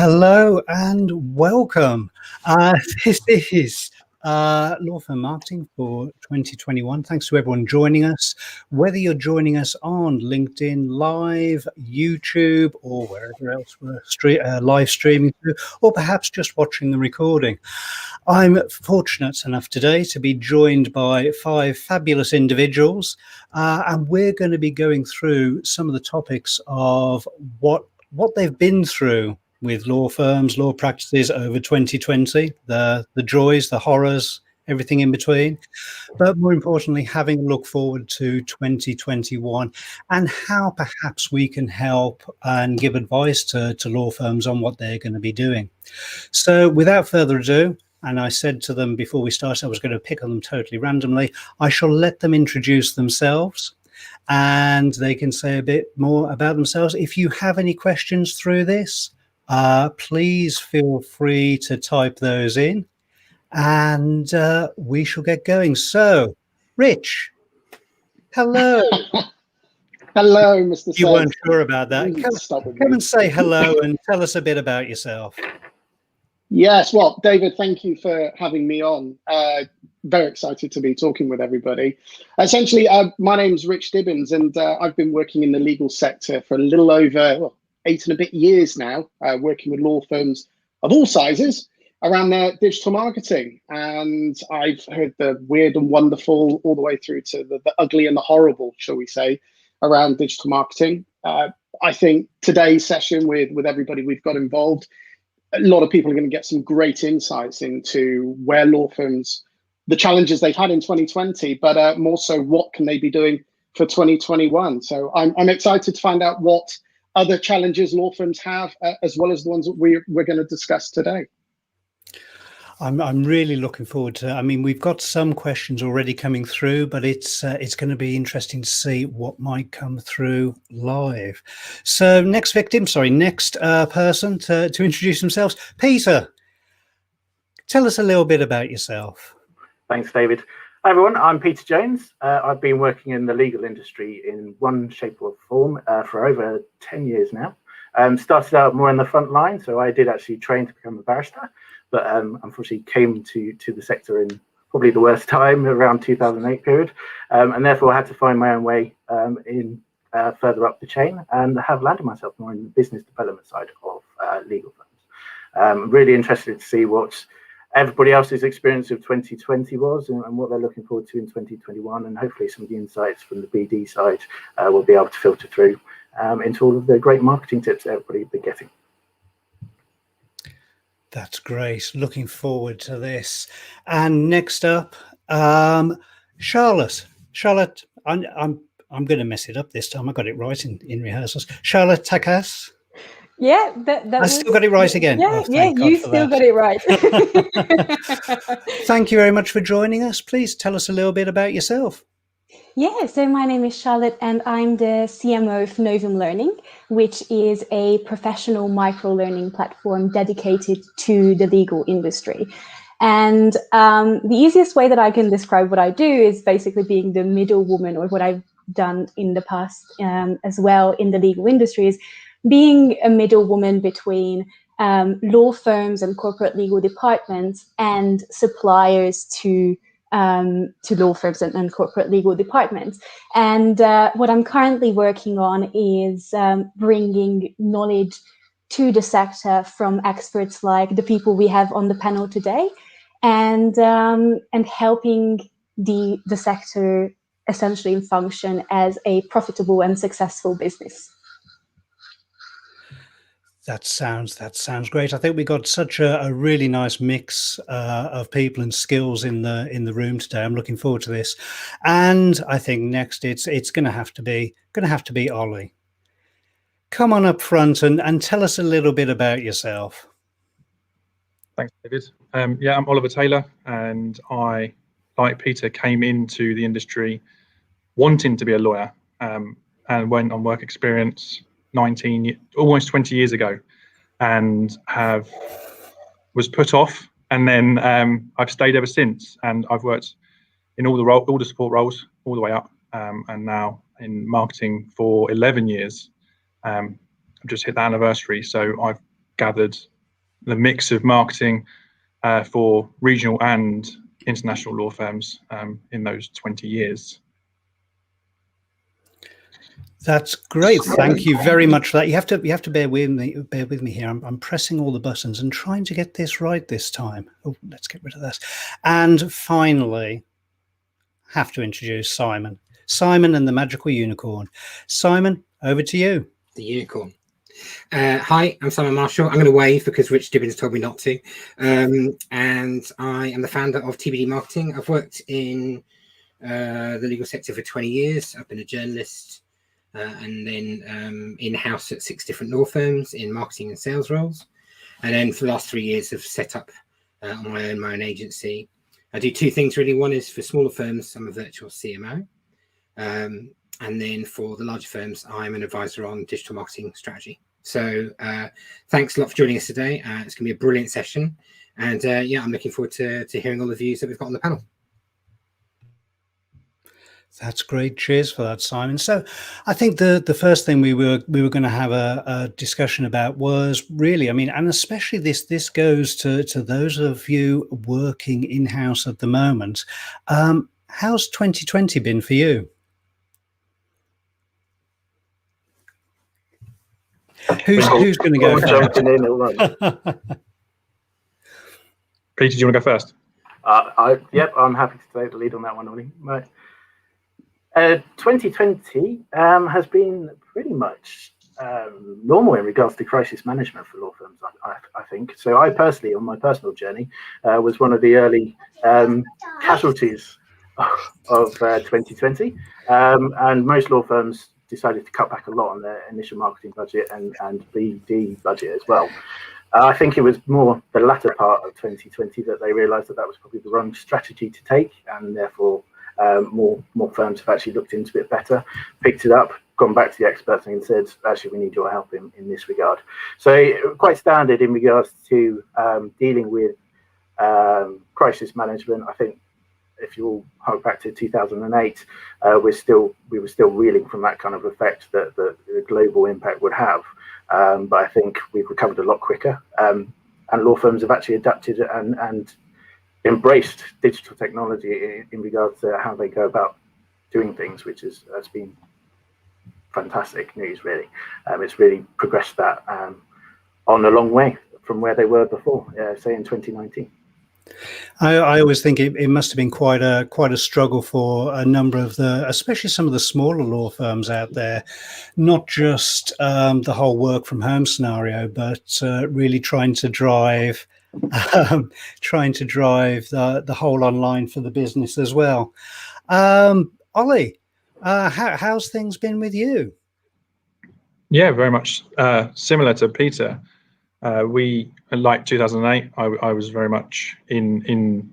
Hello and welcome. Uh, this is Law Firm Marketing for 2021. Thanks to everyone joining us, whether you're joining us on LinkedIn Live, YouTube, or wherever else we're live streaming to, or perhaps just watching the recording. I'm fortunate enough today to be joined by 5 fabulous individuals, and we're going to be going through some of the topics of what they've been through with law firms, law practices over 2020, the joys, the horrors, everything in between, but more importantly, having a look forward to 2021 and how perhaps we can help and give advice to law firms on what they're going to be doing. So without further ado, and I said to them before we started, I was going to pick on them totally randomly, I shall let them introduce themselves and they can say a bit more about themselves. If you have any questions through this, please feel free to type those in and we shall get going. So, Rich, hello. Hello, Mr. You weren't sure about that. Come and say hello and tell us a bit about yourself. Yes, well, David, thank you for having me on. Very excited to be talking with everybody. Essentially, my name's Rich Dibbins, and I've been working in the legal sector for a little over 8 and a bit years now, working with law firms of all sizes around their digital marketing. And I've heard the weird and wonderful all the way through to the ugly and the horrible, shall we say, around digital marketing. I think today's session with everybody we've got involved, a lot of people are going to get some great insights into where law firms, the challenges they've had in 2020, but more so what can they be doing for 2021. So I'm excited to find out what other challenges law firms have, as well as the ones that we're going to discuss today. I'm really looking forward to. I mean, we've got some questions already coming through, but it's going to be interesting to see what might come through live. So, next person to introduce themselves, Peter. Tell us a little bit about yourself. Thanks, David. Hi, everyone. I'm Peter Jones. I've been working in the legal industry in one shape or form for over 10 years now. Started out more in the front line, so I did actually train to become a barrister, but unfortunately came to the sector in probably the worst time, around 2008 period, and therefore I had to find my own way in further up the chain, and have landed myself more in the business development side of legal firms. Really interested to see what everybody else's experience of 2020 was and what they're looking forward to in 2021, and hopefully some of the insights from the BD side will be able to filter through into all of the great marketing tips that everybody will be getting. That's great. Looking forward to this. And next up, Charlotte. Charlotte, I'm going to mess it up this time. I got it right in rehearsals. Charlotte Takas. Yeah, I still got it right again. Yeah, you still got it right. Thank you very much for joining us. Please tell us a little bit about yourself. Yeah, so my name is Charlotte and I'm the CMO of Novum Learning, which is a professional micro-learning platform dedicated to the legal industry. And the easiest way that I can describe what I do is basically being the middle woman, or what I've done in the past as well in the legal industry, is being a middle woman between law firms and corporate legal departments and suppliers to law firms and corporate legal departments. And what I'm currently working on is bringing knowledge to the sector from experts like the people we have on the panel today, and helping the sector essentially function as a profitable and successful business. That sounds great. I think we got such a really nice mix of people and skills in the room today. I'm looking forward to this, and I think next it's going to have to be Ollie. Come on up front and tell us a little bit about yourself. Thanks, David. Yeah, I'm Oliver Taylor, and I, like Peter, came into the industry wanting to be a lawyer, and went on work experience almost 20 years ago, and was put off, and then I've stayed ever since, and I've worked in all the support roles all the way up, and now in marketing for 11 years. I've just hit the anniversary, so I've gathered the mix of marketing for regional and international law firms in those 20 years. That's great. Thank you very much for that. You have to bear with me here. I'm pressing all the buttons and trying to get this right this time. Oh, let's get rid of this. And finally, have to introduce Simon. Simon and the Magical Unicorn. Simon, over to you. The unicorn. Hi, I'm Simon Marshall. I'm going to wave because Rich Dibbins told me not to. And I am the founder of TBD Marketing. I've worked in the legal sector for 20 years. I've been a journalist and then in-house at 6 different law firms in marketing and sales roles. And then for the last 3 years, I've set up on my own agency. I do 2 things really. One is for smaller firms, I'm a virtual CMO. And then for the larger firms, I'm an advisor on digital marketing strategy. So thanks a lot for joining us today. It's going to be a brilliant session. And yeah, I'm looking forward to hearing all the views that we've got on the panel. That's great. Cheers for that, Simon. So I think the first thing we were going to have a discussion about was really, I mean, and especially this goes to those of you working in-house at the moment. How's 2020 been for you? Who's going to go first? Peter, do you want to go first? Yep, I'm happy to take the lead on that one, Ollie. Right. 2020 has been pretty much normal in regards to crisis management for law firms, I think. So I personally, on my personal journey, was one of the early casualties of 2020. And most law firms decided to cut back a lot on their initial marketing budget and BD budget as well. I think it was more the latter part of 2020 that they realised that was probably the wrong strategy to take, and therefore more firms have actually looked into it better, picked it up, gone back to the experts and said, actually, we need your help in this regard. So quite standard in regards to dealing with crisis management. I think if you all hark back to 2008, we were still reeling from that kind of effect that the global impact would have. But I think we've recovered a lot quicker, and law firms have actually adapted and embraced digital technology in regards to how they go about doing things, which has been fantastic news, really. It's really progressed that on a long way from where they were before, say in 2019. I always think it must have been quite a struggle for a number of especially some of the smaller law firms out there, not just the whole work from home scenario, but really trying to drive the whole online for the business as well. Ollie, how's things been with you? Yeah, very much similar to Peter. We, like 2008, I was very much in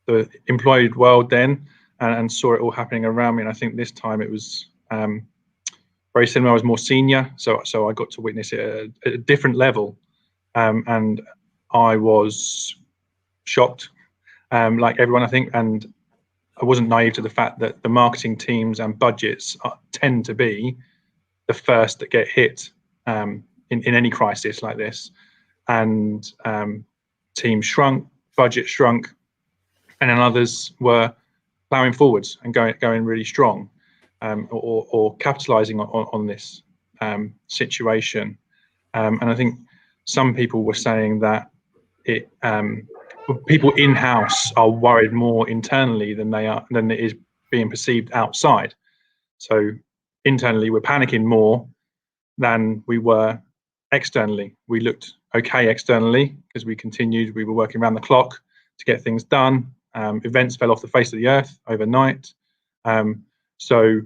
the employed world then, and saw it all happening around me. And I think this time it was very similar. I was more senior, so I got to witness it at a different level, and I was shocked, like everyone, I think. And I wasn't naive to the fact that the marketing teams and budgets tend to be the first that get hit in any crisis like this. And teams shrunk, budget shrunk, and then others were plowing forwards and going really strong, or capitalizing on this situation. And I think some people were saying that people in-house are worried more internally than it is being perceived outside. So internally, we're panicking more than we were externally. We looked okay externally because we were working around the clock to get things done. Events fell off the face of the earth overnight. So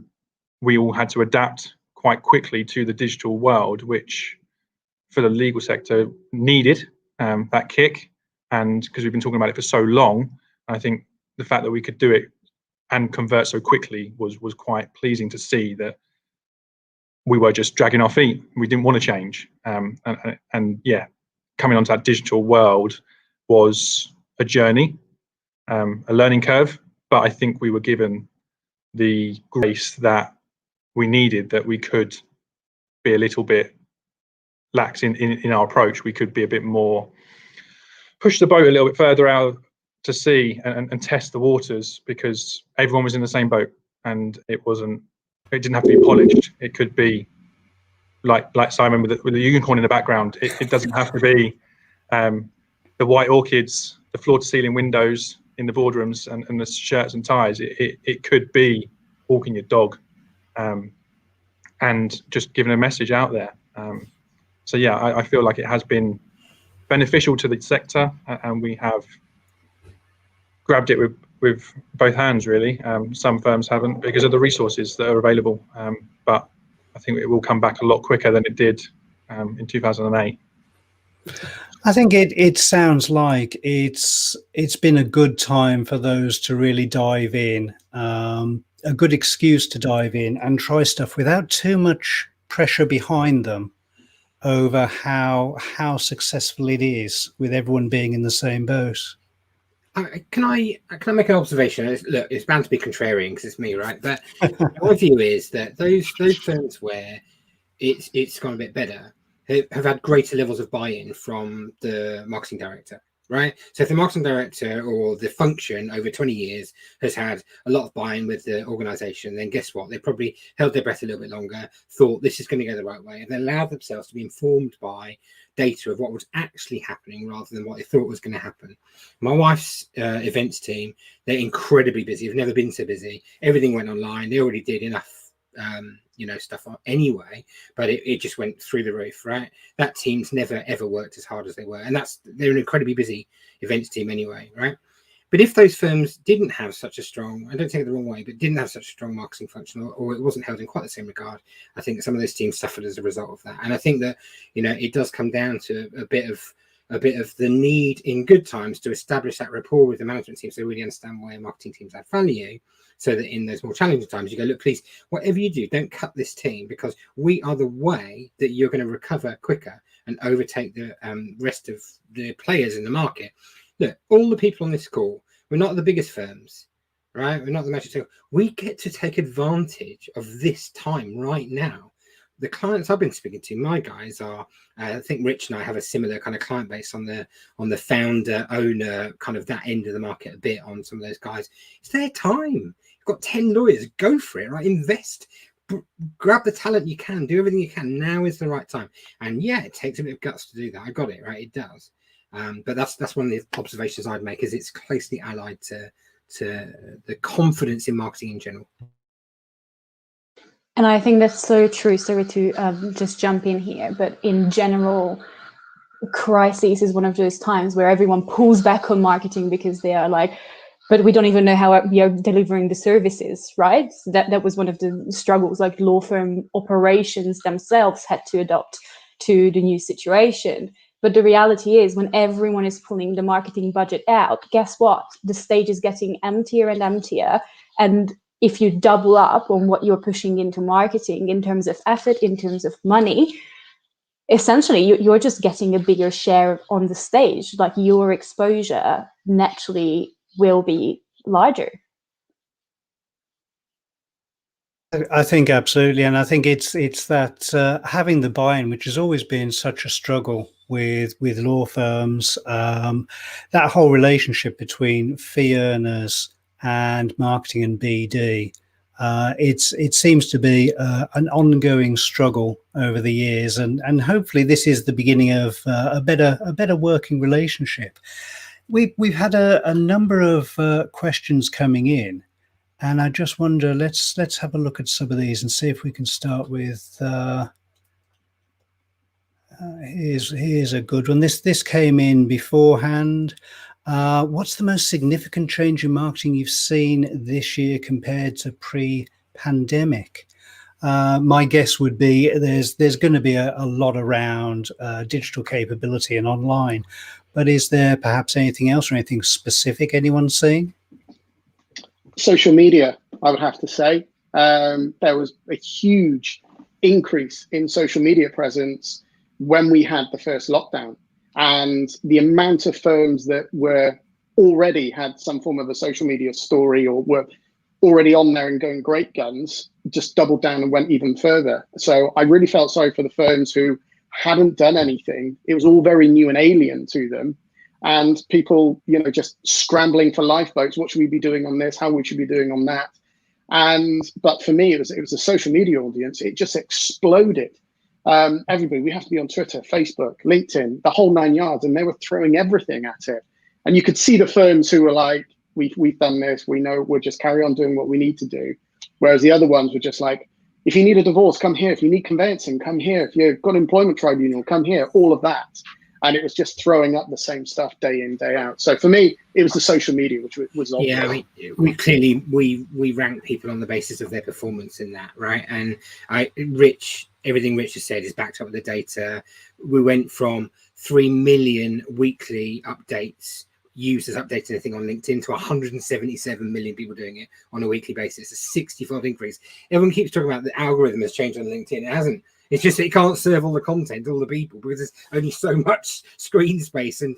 we all had to adapt quite quickly to the digital world, which for the legal sector needed that kick. And because we've been talking about it for so long, I think the fact that we could do it and convert so quickly was quite pleasing to see, that we were just dragging our feet. We didn't want to change. And yeah, coming onto that digital world was a journey, a learning curve. But I think we were given the grace that we needed, that we could be a little bit lacked in our approach. We could be a bit more, push the boat a little bit further out to sea and test the waters, because everyone was in the same boat, and it didn't have to be polished. It could be like Simon with the unicorn in the background. It doesn't have to be the white orchids, the floor to ceiling windows in the boardrooms, and the shirts and ties. It could be walking your dog, and just giving a message out there. So yeah, I feel like it has been beneficial to the sector, and we have grabbed it with both hands, really. Some firms haven't because of the resources that are available, but I think it will come back a lot quicker than it did in 2008. I think it sounds like it's been a good time for those to really dive in, a good excuse to dive in and try stuff without too much pressure behind them over how successful it is, with everyone being in the same boat. Can I make an observation? Look, it's bound to be contrarian because it's me, right? But my view is that those firms where it's gone a bit better have had greater levels of buy-in from the marketing director, right? So if the marketing director or the function over 20 years has had a lot of buy-in with the organization, then guess what? They probably held their breath a little bit longer, thought this is going to go the right way, and they allowed themselves to be informed by data of what was actually happening rather than what they thought was going to happen. My wife's events team, they're incredibly busy. They've never been so busy. Everything went online. They already did enough stuff anyway, but it just went through the roof, right? That team's never ever worked as hard as they were, and they're an incredibly busy events team anyway, right? But if those firms didn't have such a strong, I don't take it the wrong way, but didn't have such a strong marketing function, or it wasn't held in quite the same regard, I think some of those teams suffered as a result of that. And I think that it does come down to a bit of the need in good times to establish that rapport with the management team, so they really understand why marketing teams add value, so that in those more challenging times you go, look, please, whatever you do, don't cut this team, because we are the way that you're going to recover quicker and overtake the rest of the players in the market. Look, all the people on this call, we're not the biggest firms, right? We're not the major. We get to take advantage of this time right now. The clients I've been speaking to, my guys are, I think Rich and I have a similar kind of client base on the founder, owner, kind of that end of the market a bit on some of those guys. It's their time. You've got 10 lawyers, go for it, right? Invest, grab the talent you can, do everything you can. Now is the right time. And yeah, it takes a bit of guts to do that. I got it, right? It does. But that's one of the observations I'd make, is it's closely allied to the confidence in marketing in general. And I think that's so true. Sorry to just jump in here, but in general, crisis is one of those times where everyone pulls back on marketing because they are like, but we don't even know how we are delivering the services, right? So that was one of the struggles, like law firm operations themselves had to adapt to the new situation. But the reality is, when everyone is pulling the marketing budget out, guess what? The stage is getting emptier and emptier. And if you double up on what you're pushing into marketing in terms of effort, in terms of money, essentially you're just getting a bigger share on the stage. Like, your exposure naturally will be larger. I think absolutely, and I think it's that having the buy-in, which has always been such a struggle with law firms, that whole relationship between fee earners and marketing and BD. It seems to be an ongoing struggle over the years, and hopefully this is the beginning of a better working relationship. We've had a number of questions coming in. And I just wonder, let's have a look at some of these and see if we can start with. Here's a good one. This came in beforehand. What's the most significant change in marketing you've seen this year compared to pre-pandemic? My guess would be there's going to be a lot around digital capability and online, but is there perhaps anything else or anything specific anyone's seeing? Social media, I would have to say. There was a huge increase in social media presence when we had the first lockdown, and the amount of firms that already had some form of a social media story or were already on there and going great guns just doubled down and went even further. So I really felt sorry for the firms who hadn't done anything. It was all very new and alien to them. And people, you know, just scrambling for lifeboats. What should we be doing on this? How we should be doing on that? But for me, it was a social media audience. It just exploded. Everybody, we have to be on Twitter, Facebook, LinkedIn, the whole 9 yards, and they were throwing everything at it. And you could see the firms who were like, we've done this, we know, we'll just carry on doing what we need to do. Whereas the other ones were just like, if you need a divorce, come here. If you need conveyancing, come here. If you've got an employment tribunal, come here. All of that. And it was just throwing up the same stuff day in, day out. So for me, it was the social media, which was obvious. Yeah, we clearly we rank people on the basis of their performance in that, right? And everything Rich has said is backed up with the data. We went from 3 million weekly updates, users updating anything on LinkedIn, to 177 million people doing it on a weekly basis. A 60-fold increase. Everyone keeps talking about the algorithm has changed on LinkedIn. It hasn't. It's just that it can't serve all the content, all the people, because there's only so much screen space and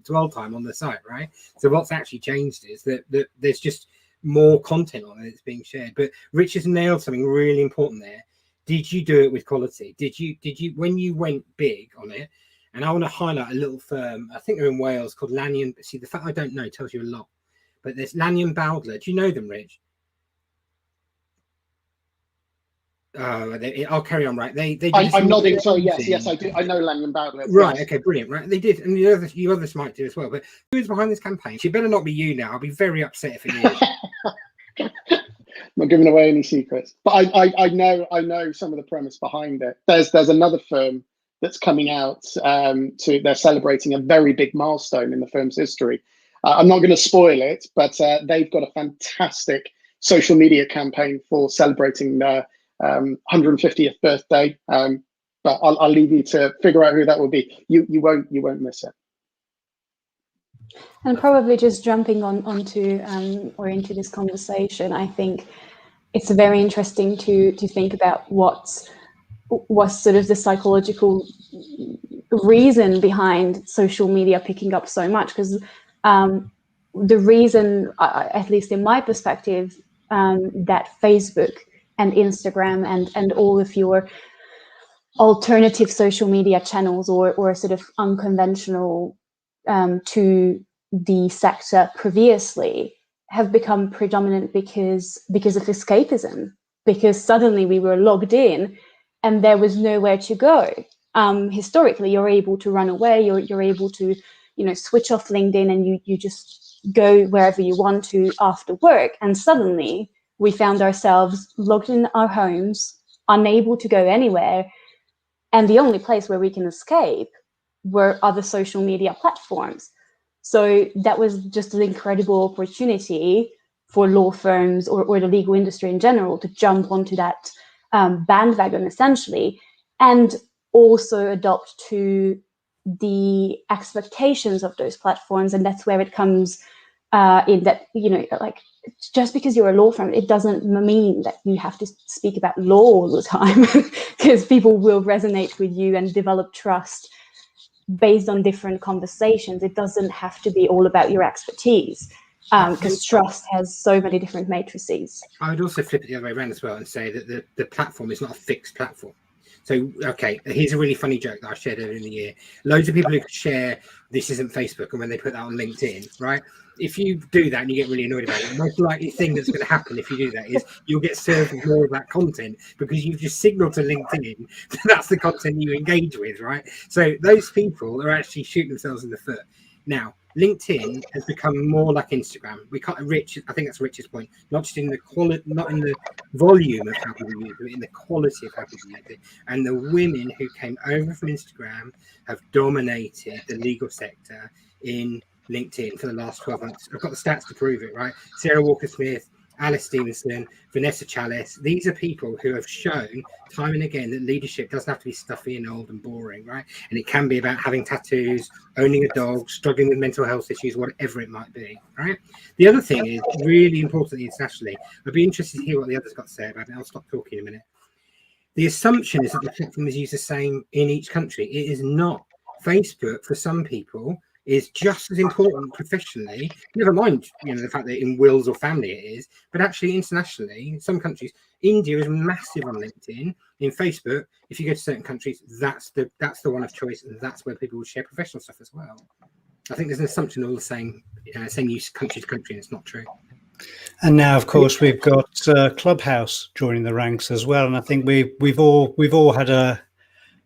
dwell time on the site, right? So what's actually changed is that there's just more content on it that's being shared. But Rich has nailed something really important there. Did you do it with quality? Did you when you went big on it? And I want to highlight a little firm, I think they're in Wales, called Lanyon. See, the fact I don't know tells you a lot. But there's Lanyon Bowdler. Do you know them, Rich? I'll carry on. Right, I'm nodding. So yes, I do. I know Lanyon Bowdler. Right, yes. Okay, brilliant. Right, they did, and you others might do as well. But who's behind this campaign? She better not be you now. I'll be very upset if it is. I'm not giving away any secrets, but I know some of the premise behind it. There's another firm that's coming out. They're celebrating a very big milestone in the firm's history. I'm not going to spoil it, but they've got a fantastic social media campaign for celebrating their 150th birthday. But I'll leave you to figure out who that will be. You won't miss it. And probably just jumping into this conversation, I think it's very interesting to think about what's sort of the psychological reason behind social media picking up so much. Because the reason, at least in my perspective, that Facebook and Instagram and all of your alternative social media channels or sort of unconventional to the sector previously have become predominant because of escapism, because suddenly we were logged in and there was nowhere to go. Historically, you're able to run away, you're able to, switch off LinkedIn and you just go wherever you want to after work. And suddenly we found ourselves locked in our homes, unable to go anywhere. And the only place where we can escape were other social media platforms. So that was just an incredible opportunity for law firms or the legal industry in general to jump onto that bandwagon, essentially, and also adopt to the expectations of those platforms. And that's where it comes in that, like, just because you're a law firm, it doesn't mean that you have to speak about law all the time, because people will resonate with you and develop trust based on different conversations. It doesn't have to be all about your expertise, because trust has so many different matrices. I would also flip it the other way around as well and say that the platform is not a fixed platform. So, okay, here's a really funny joke that I shared earlier in the year. Loads of people who share this isn't Facebook, and when they put that on LinkedIn, right? If you do that and you get really annoyed about it, the most likely thing that's going to happen if you do that is you'll get served with more of that content, because you've just signaled to LinkedIn that that's the content you engage with, right? So those people are actually shooting themselves in the foot. Now, LinkedIn has become more like Instagram. I think that's Rich's point, not just in the quality, not in the volume of how people use it, but in the quality of how people use it. And the women who came over from Instagram have dominated the legal sector in LinkedIn for the last 12 months. I've got the stats to prove it, right? Sarah Walker-Smith, Alice Stevenson, Vanessa Chalice. These are people who have shown time and again that leadership doesn't have to be stuffy and old and boring, right? And it can be about having tattoos, owning a dog, struggling with mental health issues, whatever it might be, right? The other thing is really important internationally. I'd be interested to hear what the others got to say about it. I'll stop talking in a minute. The assumption is that the platform is used the same in each country. It is not. Facebook, for some people, is just as important professionally. Never mind, the fact that in wills or family it is, but actually internationally, in some countries, India is massive on LinkedIn. In Facebook, if you go to certain countries, that's the one of choice, and that's where people will share professional stuff as well. I think there's an assumption all the same use country to country, and it's not true. And now, of course, we've got Clubhouse joining the ranks as well, and I think we've all had a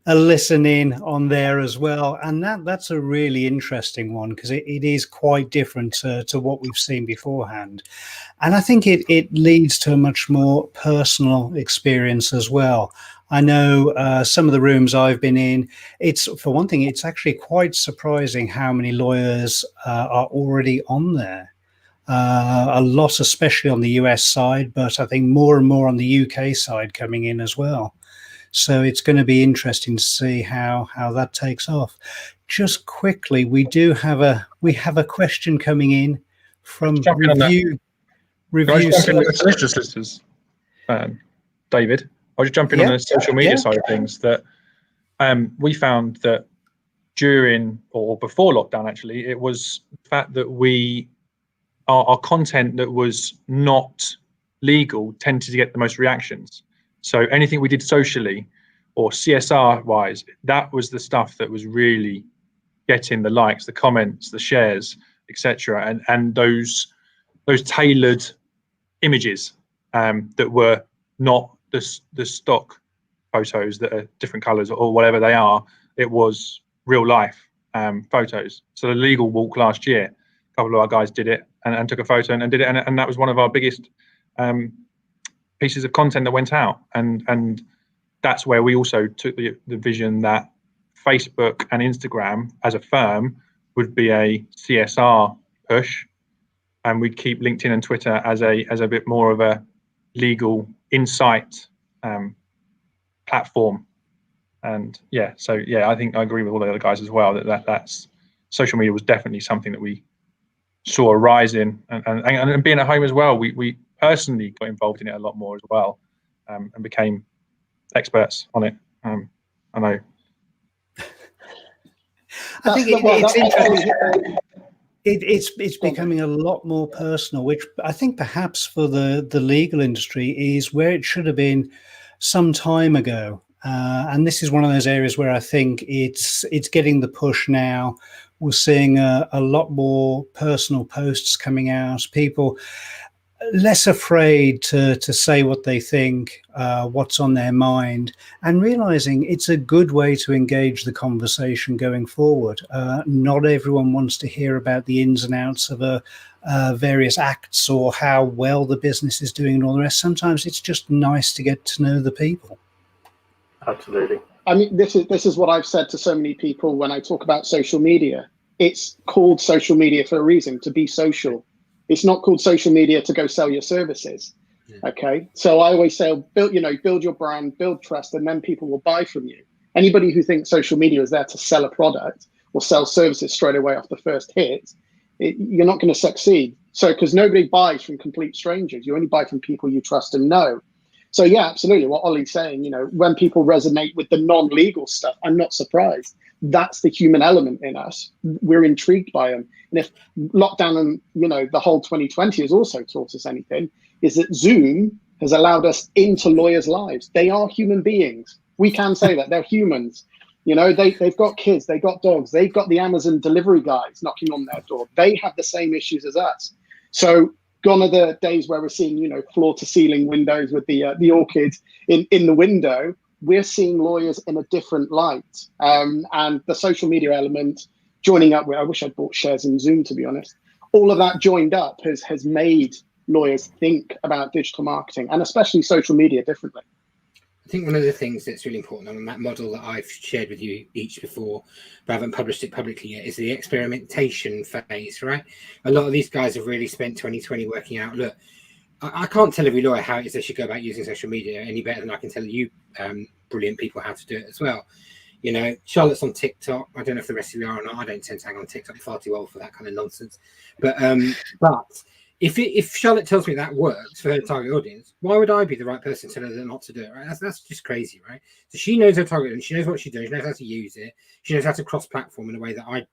listen in on there as well, and that's a really interesting one, because it is quite different to what we've seen beforehand, and I think it leads to a much more personal experience as well. I know some of the rooms I've been in, for one thing, it's actually quite surprising how many lawyers are already on there. A lot, especially on the US side, but I think more and more on the UK side coming in as well. So it's going to be interesting to see how that takes off. Just quickly, we have a question coming in from review solicitors. David, I'll just jump in on the social media side of things. That we found that during or before lockdown, actually, it was the fact that our content that was not legal tended to get the most reactions. So anything we did socially or CSR wise, that was the stuff that was really getting the likes, the comments, the shares, etc. And those tailored images that were not the stock photos that are different colors or whatever they are. It was real life photos. So the legal walk last year, a couple of our guys did it and took a photo and did it, and that was one of our biggest pieces of content that went out, and that's where we also took the vision that Facebook and Instagram as a firm would be a CSR push, and we'd keep LinkedIn and Twitter as a bit more of a legal insight platform. And I think I agree with all the other guys as well that's social media was definitely something that we saw a rise in, and being at home as well, we personally got involved in it a lot more as well, and became experts on it. I know. I think it's interesting. It's becoming a lot more personal, which I think perhaps for the legal industry is where it should have been some time ago. And this is one of those areas where I think it's getting the push now. We're seeing a lot more personal posts coming out, people less afraid to say what they think, what's on their mind, and realizing it's a good way to engage the conversation going forward. Not everyone wants to hear about the ins and outs of various acts or how well the business is doing and all the rest. Sometimes it's just nice to get to know the people. Absolutely. I mean, this is what I've said to so many people when I talk about social media. It's called social media for a reason, to be social. It's not called social media to go sell your services. Okay. So I always say, build your brand, build trust, and then people will buy from you. Anybody who thinks social media is there to sell a product or sell services straight away off the first hit, you're not going to succeed. So, because nobody buys from complete strangers, you only buy from people you trust and know. So yeah, absolutely. What Ollie's saying, when people resonate with the non-legal stuff, I'm not surprised. That's the human element in us. We're intrigued by them. And if lockdown and, the whole 2020 has also taught us anything, is that Zoom has allowed us into lawyers' lives. They are human beings. We can say that they're humans. They've got kids, they've got dogs, they've got the Amazon delivery guys knocking on their door. They have the same issues as us. So gone are the days where we're seeing, floor to ceiling windows with the orchid in the window. We're seeing lawyers in a different light. And the social media element joining up with, I wish I'd bought shares in Zoom, to be honest. All of that joined up has made lawyers think about digital marketing and especially social media differently. I think one of the things that's really important on that model that I've shared with you each before, but I haven't published it publicly yet, is the experimentation phase, right? A lot of these guys have really spent 2020 working out, look, I can't tell every lawyer how it is they should go about using social media any better than I can tell you brilliant people how to do it as well. Charlotte's on TikTok. I don't know if the rest of you are or not. I don't tend to hang on TikTok far too old for that kind of nonsense. But if Charlotte tells me that works for her target audience, why would I be the right person to tell her not to do it? Right? That's just crazy, right? So she knows her target audience, she knows what she's doing, she knows how to use it, she knows how to cross-platform in a way that I,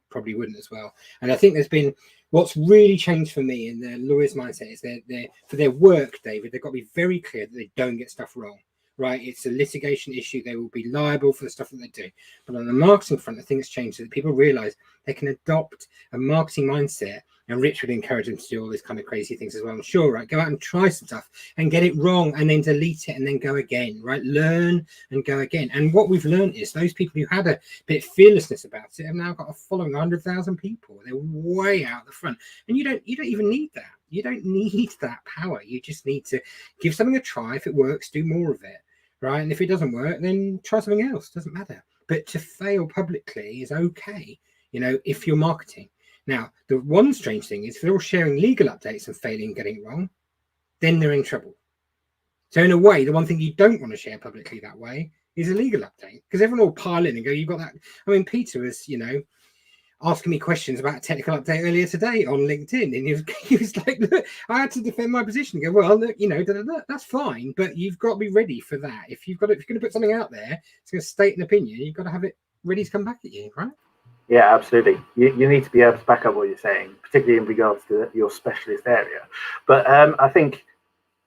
probably wouldn't as well. And I think there's been what's really changed for me in the lawyer's mindset is they're for their work, David, they've got to be very clear that they don't get stuff wrong. Right, it's a litigation issue. They will be liable for the stuff that they do. But on the marketing front, I think it's changed so that people realize they can adopt a marketing mindset. And Rich would encourage them to do all these kind of crazy things as well. I'm sure, right? Go out and try some stuff and get it wrong and then delete it and then go again, right? Learn and go again. And what we've learned is those people who had a bit of fearlessness about it have now got a following, 100,000 people. They're way out the front. And you don't even need that. You don't need that power. You just need to give something a try. If it works, do more of it. Right, and if it doesn't work, then try something else. Doesn't matter. But to fail publicly is okay, if you're marketing. Now, the one strange thing is if they're all sharing legal updates and failing and getting it wrong, then they're in trouble. So in a way, the one thing you don't want to share publicly that way is a legal update, because everyone will pile in and go, "You've got that." I mean, Peter was, asking me questions about a technical update earlier today on LinkedIn, and he was like, "Look, I had to defend my position." And go, "Well, look, that's fine, but you've got to be ready for that. If you're going to put something out there, it's going to state an opinion. You've got to have it ready to come back at you, right?" Yeah, absolutely. You need to be able to back up what you're saying, particularly in regards to your specialist area. But I think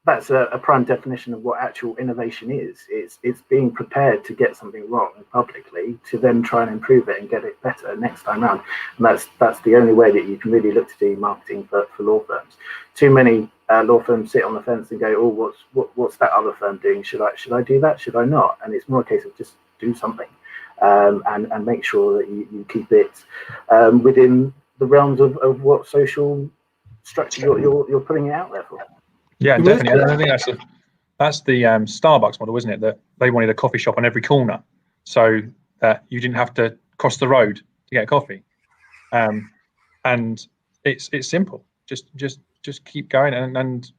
that's a prime definition of what actual innovation is. It's being prepared to get something wrong publicly to then try and improve it and get it better next time around. And that's the only way that you can really look to do marketing for law firms. Too many law firms sit on the fence and go, "Oh, what's that other firm doing? Should I do that? Should I not?" And it's more a case of just do something and make sure that you keep it within the realms of what social structure you're putting it out there for. Yeah, definitely. I think that's the Starbucks model, isn't it? That they wanted a coffee shop on every corner, so that you didn't have to cross the road to get a coffee. And it's simple. Just keep going and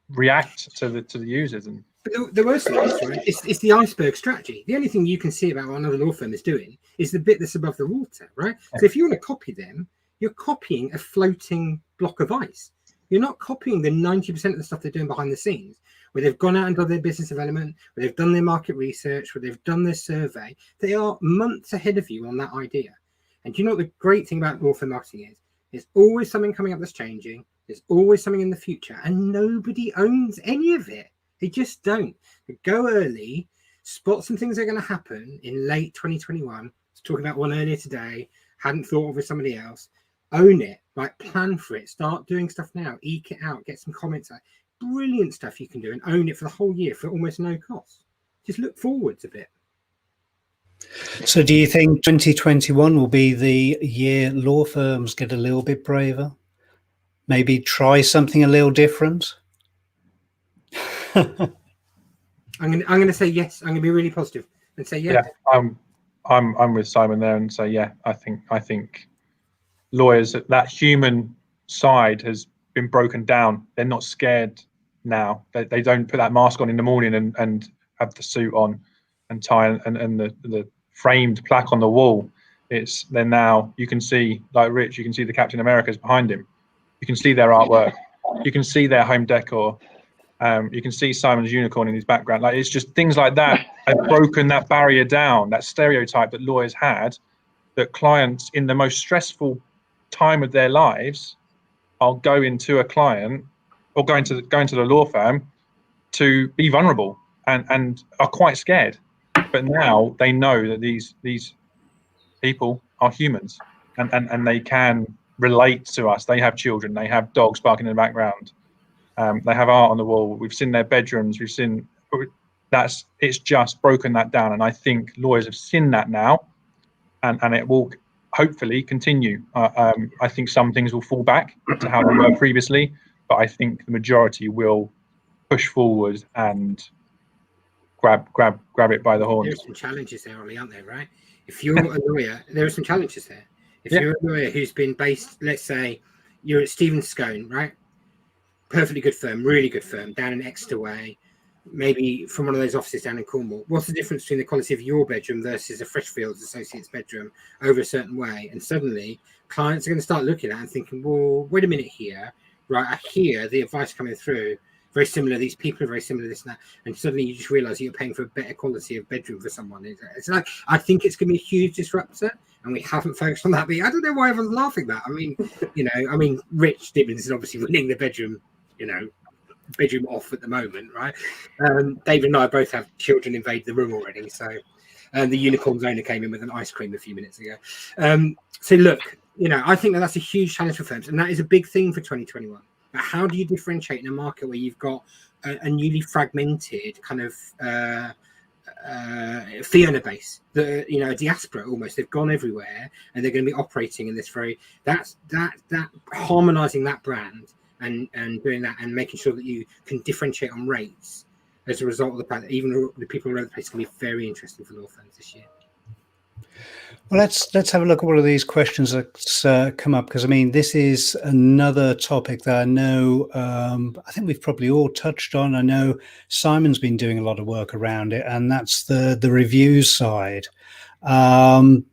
react to the users. And but the worst thing is, right, it's the iceberg strategy. The only thing you can see about what another law firm is doing is the bit that's above the water, right? So if you want to copy them, you're copying a floating block of ice. You're not copying the 90% of the stuff they're doing behind the scenes, where they've gone out and done their business development, where they've done their market research, where they've done their survey. They are months ahead of you on that idea. And do you know what the great thing about law firm marketing is? There's always something coming up that's changing. There's always something in the future, and nobody owns any of it. They just don't. They go early, spot some things that are going to happen in late 2021. I was talking about one earlier today, hadn't thought of with somebody else. Own it, like plan for it, start doing stuff now, eke it out, get some comments out. Brilliant stuff you can do and own it for the whole year for almost no cost. Just look forwards a bit. So do you think 2021 will be the year law firms get a little bit braver? Maybe try something a little different? I'm gonna say yes. I'm gonna be really positive and say yes. Yeah, I'm with Simon there and say yeah. I think lawyers, that human side has been broken down. They're not scared now. They don't put that mask on in the morning and have the suit on and tie and the framed plaque on the wall. They're now, you can see, like Rich, you can see the Captain America's behind him. You can see their artwork. You can see their home decor. You can see Simon's unicorn in his background. Like, it's just things like that have broken that barrier down, that stereotype that lawyers had, that clients in the most stressful time of their lives are going to a client or going to the law firm to be vulnerable and are quite scared. But now they know that these people are humans and they can relate to us. They have children, they have dogs barking in the background, they have art on the wall. We've seen their bedrooms, it's just broken that down. And I think lawyers have seen that now and it will hopefully continue. I think some things will fall back to how they were previously, but I think the majority will push forward and grab it by the horns. There's some challenges there, Ollie, aren't there, right? If you're a lawyer, there are some challenges there. If you're a lawyer who's been based, let's say you're at Stephen Scone, right? Perfectly good firm, really good firm, down in Exeter Way, maybe from one of those offices down in Cornwall. What's the difference between the quality of your bedroom versus a Freshfields Associates bedroom over a certain way? And suddenly clients are going to start looking at it and thinking, well, wait a minute here. right? I hear the advice coming through, very similar. These people are very similar, this and that, and suddenly you just realise you're paying for a better quality of bedroom for someone. It's like, I think it's going to be a huge disruptor, and we haven't focused on that. But I don't know why everyone's laughing at that. I mean, Rich Dibbins is obviously winning the bedroom, bedroom off at the moment, right? David and I both have children invade the room already, so the unicorn's owner came in with an ice cream a few minutes ago. So look, I think that's a huge challenge for firms, and that is a big thing for 2021. But how do you differentiate in a market where you've got a newly fragmented kind of fee earner base, a diaspora almost? They've gone everywhere, and they're going to be operating in this that harmonizing that brand and doing that and making sure that you can differentiate on rates as a result of the fact that even the people around the place can be very interesting for law firms this year. Well, let's have a look at one of these questions that's come up, because I mean, this is another topic that I know I think we've probably all touched on. I know Simon's been doing a lot of work around it, and that's the reviews side, and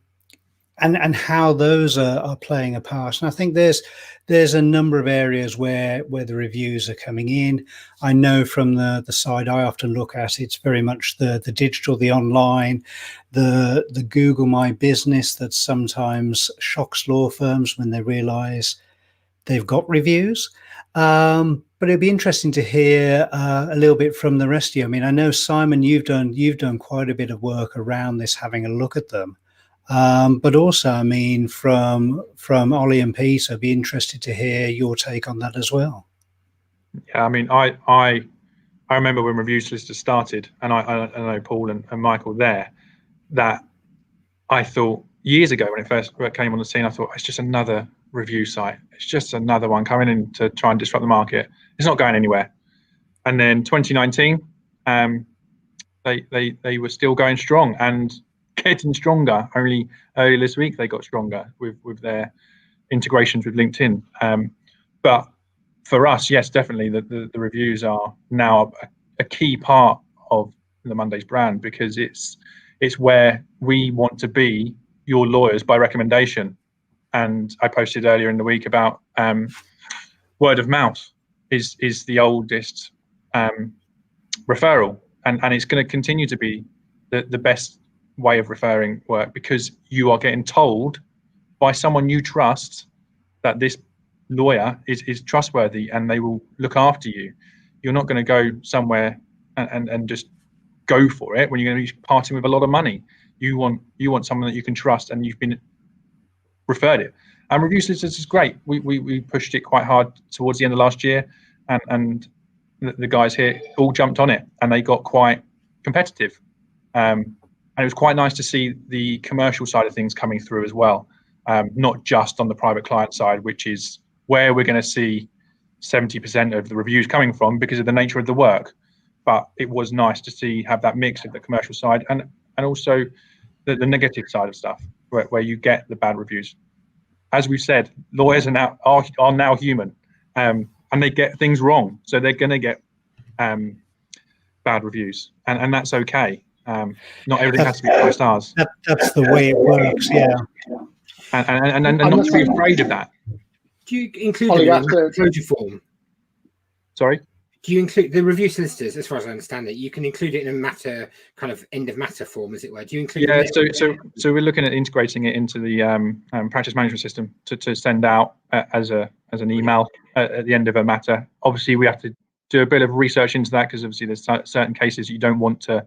how those are playing a part. And I think there's a number of areas where the reviews are coming in. I know from the side I often look at, it's very much the digital, the online, the Google My Business that sometimes shocks law firms when they realize they've got reviews. But it'd be interesting to hear a little bit from the rest of you. I mean, I know, Simon, you've done quite a bit of work around this, having a look at them. But also, I mean, from Ollie and Peter, I'd be interested to hear your take on that as well. Yeah, I mean, I remember when Review Solicitors started, and I know Paul and Michael there, that I thought years ago when it first came on the scene, I thought it's just another review site. It's just another one coming in to try and disrupt the market. It's not going anywhere. And then 2019, they were still going strong and getting stronger. Only earlier this week they got stronger with their integrations with LinkedIn. But for us, yes, definitely the reviews are now a key part of the Mondays brand, because it's where we want to be your lawyers by recommendation. And I posted earlier in the week about word of mouth is the oldest referral, and it's going to continue to be the best way of referring work, because you are getting told by someone you trust that this lawyer is trustworthy and they will look after you. You're not going to go somewhere and just go for it when you're going to be parting with a lot of money. You want someone that you can trust and you've been referred it. And Review Solicitors is great. We pushed it quite hard towards the end of last year, and the guys here all jumped on it, and they got quite competitive. And it was quite nice to see the commercial side of things coming through as well, not just on the private client side, which is where we're going to see 70% of the reviews coming from because of the nature of the work. But it was nice to have that mix of the commercial side and also the negative side of stuff, where you get the bad reviews. As we've said, lawyers are now human, and they get things wrong, so they're going to get bad reviews, and that's okay. Not everything has to be 5 stars. That's the way it works, yeah. And not to be afraid of that. Do you include it in the disclosure form? Sorry? Do you include the review solicitors, as far as I understand it? You can include it in a matter, kind of end of matter form, as it were. Do you include it? So we're looking at integrating it into the practice management system to send out as an email at the end of a matter. Obviously, we have to do a bit of research into that, because obviously there's certain cases you don't want to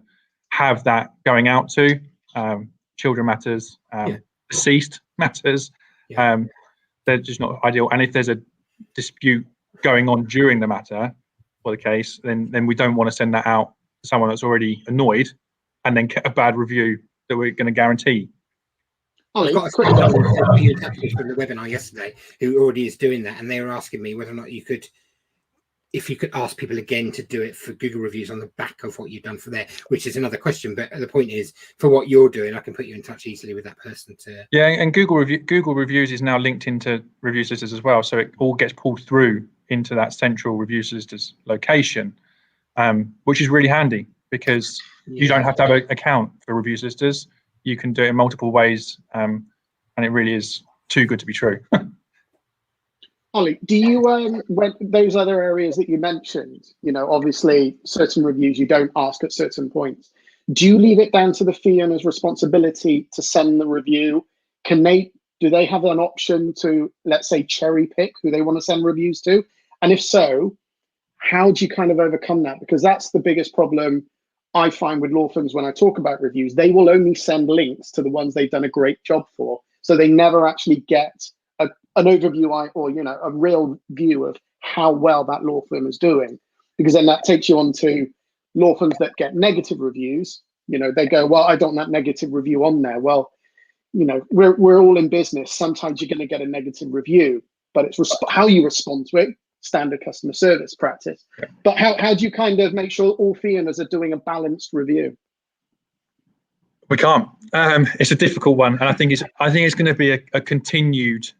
have that going out to. Children matters, deceased matters. They're just not ideal. And if there's a dispute going on during the matter or the case, then we don't want to send that out to someone that's already annoyed and then get a bad review that we're going to guarantee. I've got a quick one from the webinar yesterday who already is doing that, and they were asking me whether or not if you could ask people again to do it for Google reviews on the back of what you've done for there, which is another question. But the point is, for what you're doing, I can put you in touch easily with that person to. Yeah, and Google reviews is now linked into Review Solicitors as well, so it all gets pulled through into that central Review Solicitors location, which is really handy, because you don't have to have an account for Review Solicitors. You can do it in multiple ways, and it really is too good to be true. Ollie, do you when those other areas that you mentioned, obviously certain reviews you don't ask at certain points. Do you leave it down to the fee owner's responsibility to send the review? Do they have an option to, let's say, cherry pick who they want to send reviews to? And if so, how do you kind of overcome that? Because that's the biggest problem I find with law firms when I talk about reviews. They will only send links to the ones they've done a great job for. So they never actually get an overview or a real view of how well that law firm is doing. Because then that takes you on to law firms that get negative reviews. They go, well, I don't want that negative review on there. Well, we're all in business. Sometimes you're going to get a negative review, but it's how you respond to it. Standard customer service practice. Yeah. But how do you kind of make sure all fee owners are doing a balanced review? We can't. It's a difficult one, and I think it's going to be a continued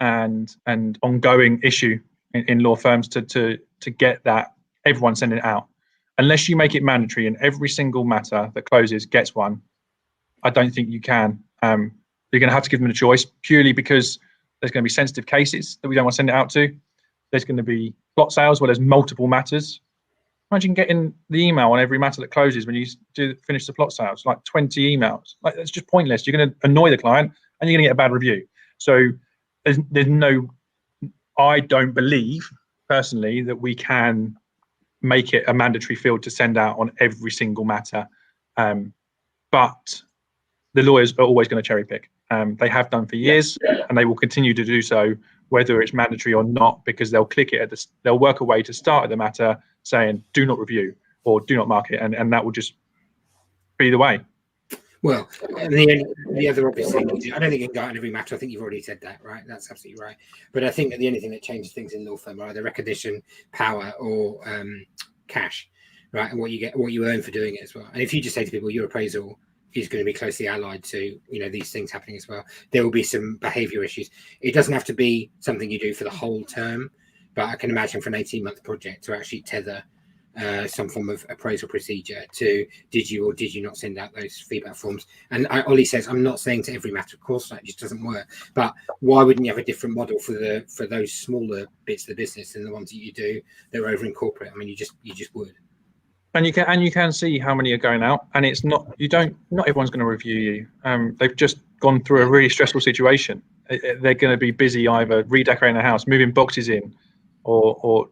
and ongoing issue in law firms to get that everyone sending it out. Unless you make it mandatory and every single matter that closes gets one, I don't think you can. You're going to have to give them a choice, purely because there's going to be sensitive cases that we don't want to send it out to. There's going to be plot sales where there's multiple matters. Imagine getting the email on every matter that closes when you finish the plot sales, like 20 emails. Like, that's just pointless. You're going to annoy the client and you're going to get a bad review. So there's no, I don't believe personally that we can make it a mandatory field to send out on every single matter. But the lawyers are always going to cherry pick. They have done for years, and they will continue to do so, whether it's mandatory or not, because they'll click it they'll work a way to start at the matter saying do not review or do not mark it, and that will just be the way. Well, and the other obvious thing, I don't think you can go out on every matter. I think you've already said that, right? That's absolutely right. But I think that the only thing that changes things in law firm are either recognition, power, or cash, right? And what you earn for doing it as well. And if you just say to people, your appraisal is going to be closely allied to these things happening as well, there will be some behavior issues. It doesn't have to be something you do for the whole term, but I can imagine for an 18-month project to actually tether some form of appraisal procedure to did you or did you not send out those feedback forms. And Ollie says, I'm not saying to every matter, of course that just doesn't work, but why wouldn't you have a different model for those smaller bits of the business than the ones that you do that are over in corporate? I mean, you just would. And you can see how many are going out, and it's not everyone's going to review you. They've just gone through a really stressful situation. They're going to be busy either redecorating a house, moving boxes in, or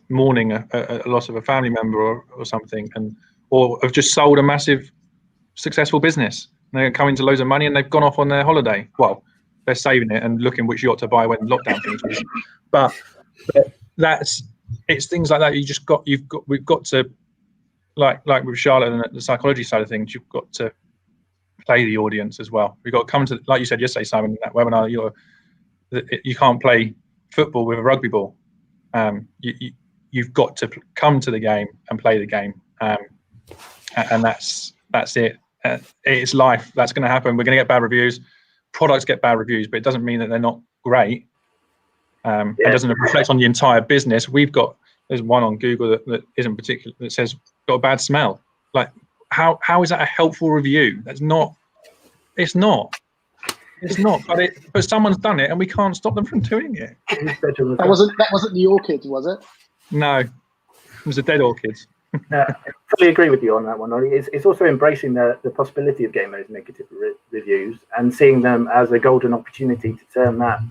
mourning a loss of a family member or something, or have just sold a massive successful business. And they're coming to loads of money, and they've gone off on their holiday. Well, they're saving it and looking which yacht to buy when lockdown finishes. But it's things like that. We've got to, like with Charlotte and the psychology side of things, you've got to play the audience as well. We've got to come to, like you said yesterday, Simon, in that webinar, you can't play football with a rugby ball. You've got to come to the game and play the game, and that's it. It's life. That's going to happen. We're going to get bad reviews. Products get bad reviews, but it doesn't mean that they're not great. It doesn't reflect on the entire business. There's one on Google that isn't particular, that says got a bad smell. Like, how is that a helpful review? It's not, but someone's done it and we can't stop them from doing it. That wasn't the orchids, was it? No, it was a dead orchids. I fully agree with you on that one, Ollie. It's also embracing the possibility of getting those negative reviews and seeing them as a golden opportunity to turn that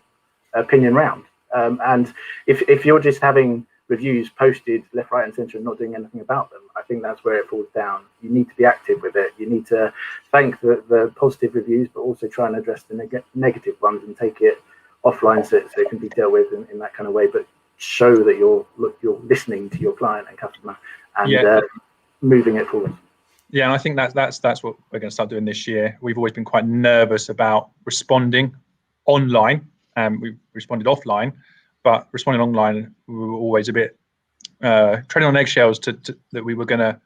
opinion round. And if you're just having reviews posted left, right, and centre and not doing anything about them, I think that's where it falls down. You need to be active with it. You need to thank the positive reviews, but also try and address the negative ones and take it offline so it can be dealt with in that kind of way. But show that you're listening to your client and customer and moving it forward. Yeah, and I think that's what we're going to start doing this year. We've always been quite nervous about responding online. We've responded offline, but responding online, we were always a bit treading on eggshells that we were going to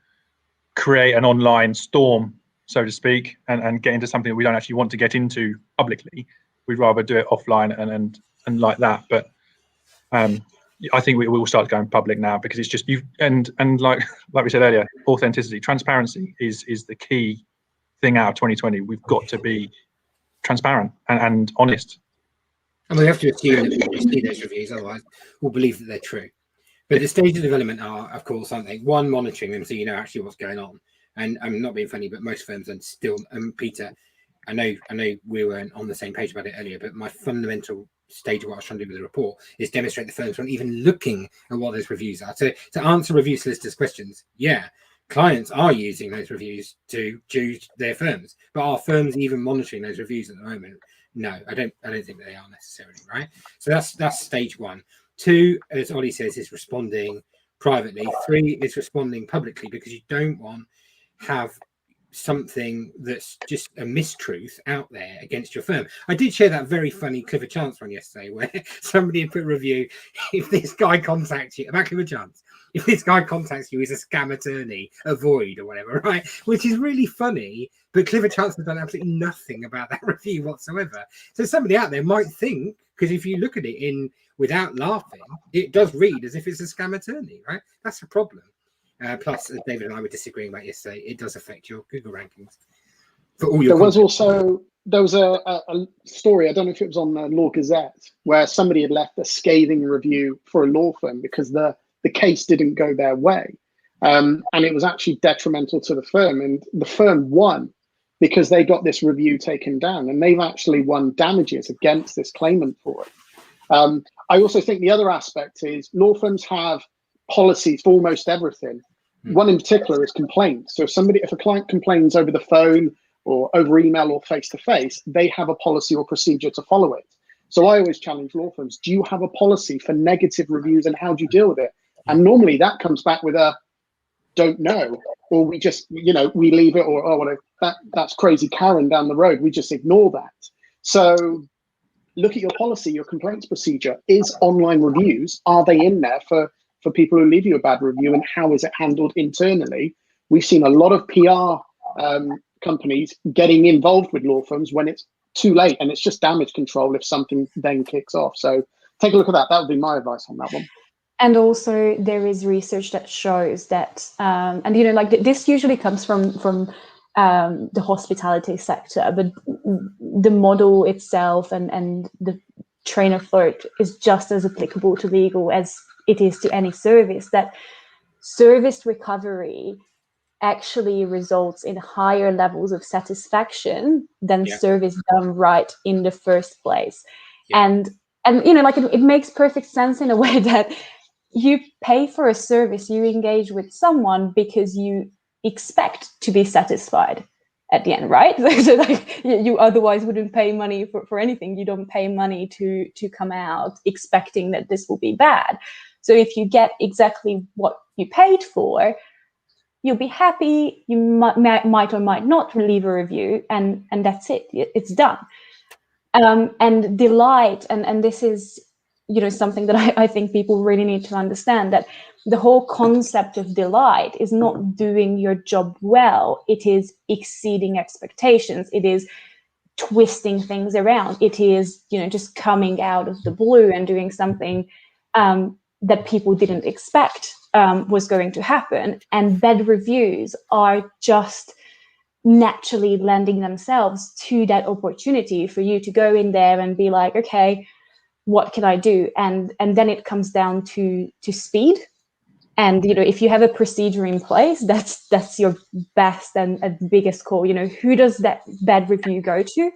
create an online storm, so to speak, and get into something that we don't actually want to get into publicly. We'd rather do it offline and like that. But I think we will start going public now, because it's just and like we said earlier, authenticity, transparency is the key thing out of 2020. We've got to be transparent and honest. And we have to assume that we see those reviews, otherwise we'll believe that they're true. But the stage of development are, of course, aren't they? One, monitoring them so you know actually what's going on. And I'm not being funny, but most firms and still, Peter, I know we weren't on the same page about it earlier, but my fundamental stage of what I was trying to do with the report is demonstrate the firms weren't even looking at what those reviews are. To answer review solicitors' questions, yeah, clients are using those reviews to judge their firms, but are firms even monitoring those reviews at the moment? No, I don't think they are necessarily, right? So that's stage one. 2, as Ollie says, is responding privately. 3 is responding publicly, because you don't want have something that's just a mistruth out there against your firm. I did share that very funny Clifford Chance one yesterday, where somebody had put a review: if this guy contacts you about Clifford Chance, if this guy contacts you, he's a scam attorney, avoid, or whatever, right? Which is really funny, but Clifford Chance has done absolutely nothing about that review whatsoever. So somebody out there might think, because if you look at it in without laughing, it does read as if it's a scam attorney, right? That's a problem. Plus, as David and I were disagreeing about yesterday, it does affect your Google rankings for all your. There was a story, I don't know if it was on the Law Gazette, where somebody had left a scathing review for a law firm because the case didn't go their way, and it was actually detrimental to the firm, and the firm won because they got this review taken down, and they've actually won damages against this claimant for it. I also think the other aspect is law firms have policies for almost everything. One in particular is complaints. So if a client complains over the phone or over email or face to face, they have a policy or procedure to follow it. So I always challenge law firms: do you have a policy for negative reviews, and how do you deal with it? And normally that comes back with a don't know, or we just, we leave it, or oh, that's crazy Karen down the road, we just ignore that. So look at your policy, your complaints procedure. Is online reviews, are they in there for people who leave you a bad review, and how is it handled internally? We've seen a lot of PR companies getting involved with law firms when it's too late, and it's just damage control if something then kicks off. So take a look at that. That would be my advice on that one. And also there is research that shows that, and this usually comes from the hospitality sector, but the model itself and the train of thought is just as applicable to legal as it is to any service. That service recovery actually results in higher levels of satisfaction than service done right in the first place. And it makes perfect sense in a way that you pay for a service, you engage with someone because you expect to be satisfied at the end, right? So you otherwise wouldn't pay money for anything. You don't pay money to come out expecting that this will be bad. So if you get exactly what you paid for, you'll be happy. You might or might not leave a review, and that's it. It's done. And delight, and this is something that I think people really need to understand, that the whole concept of delight is not doing your job well. It is exceeding expectations. It is twisting things around. It is, just coming out of the blue and doing something that people didn't expect was going to happen. And bad reviews are just naturally lending themselves to that opportunity for you to go in there and be like, okay, what can I do? And then it comes down to speed. And if you have a procedure in place, that's your best and biggest call. Who does that bad review go to?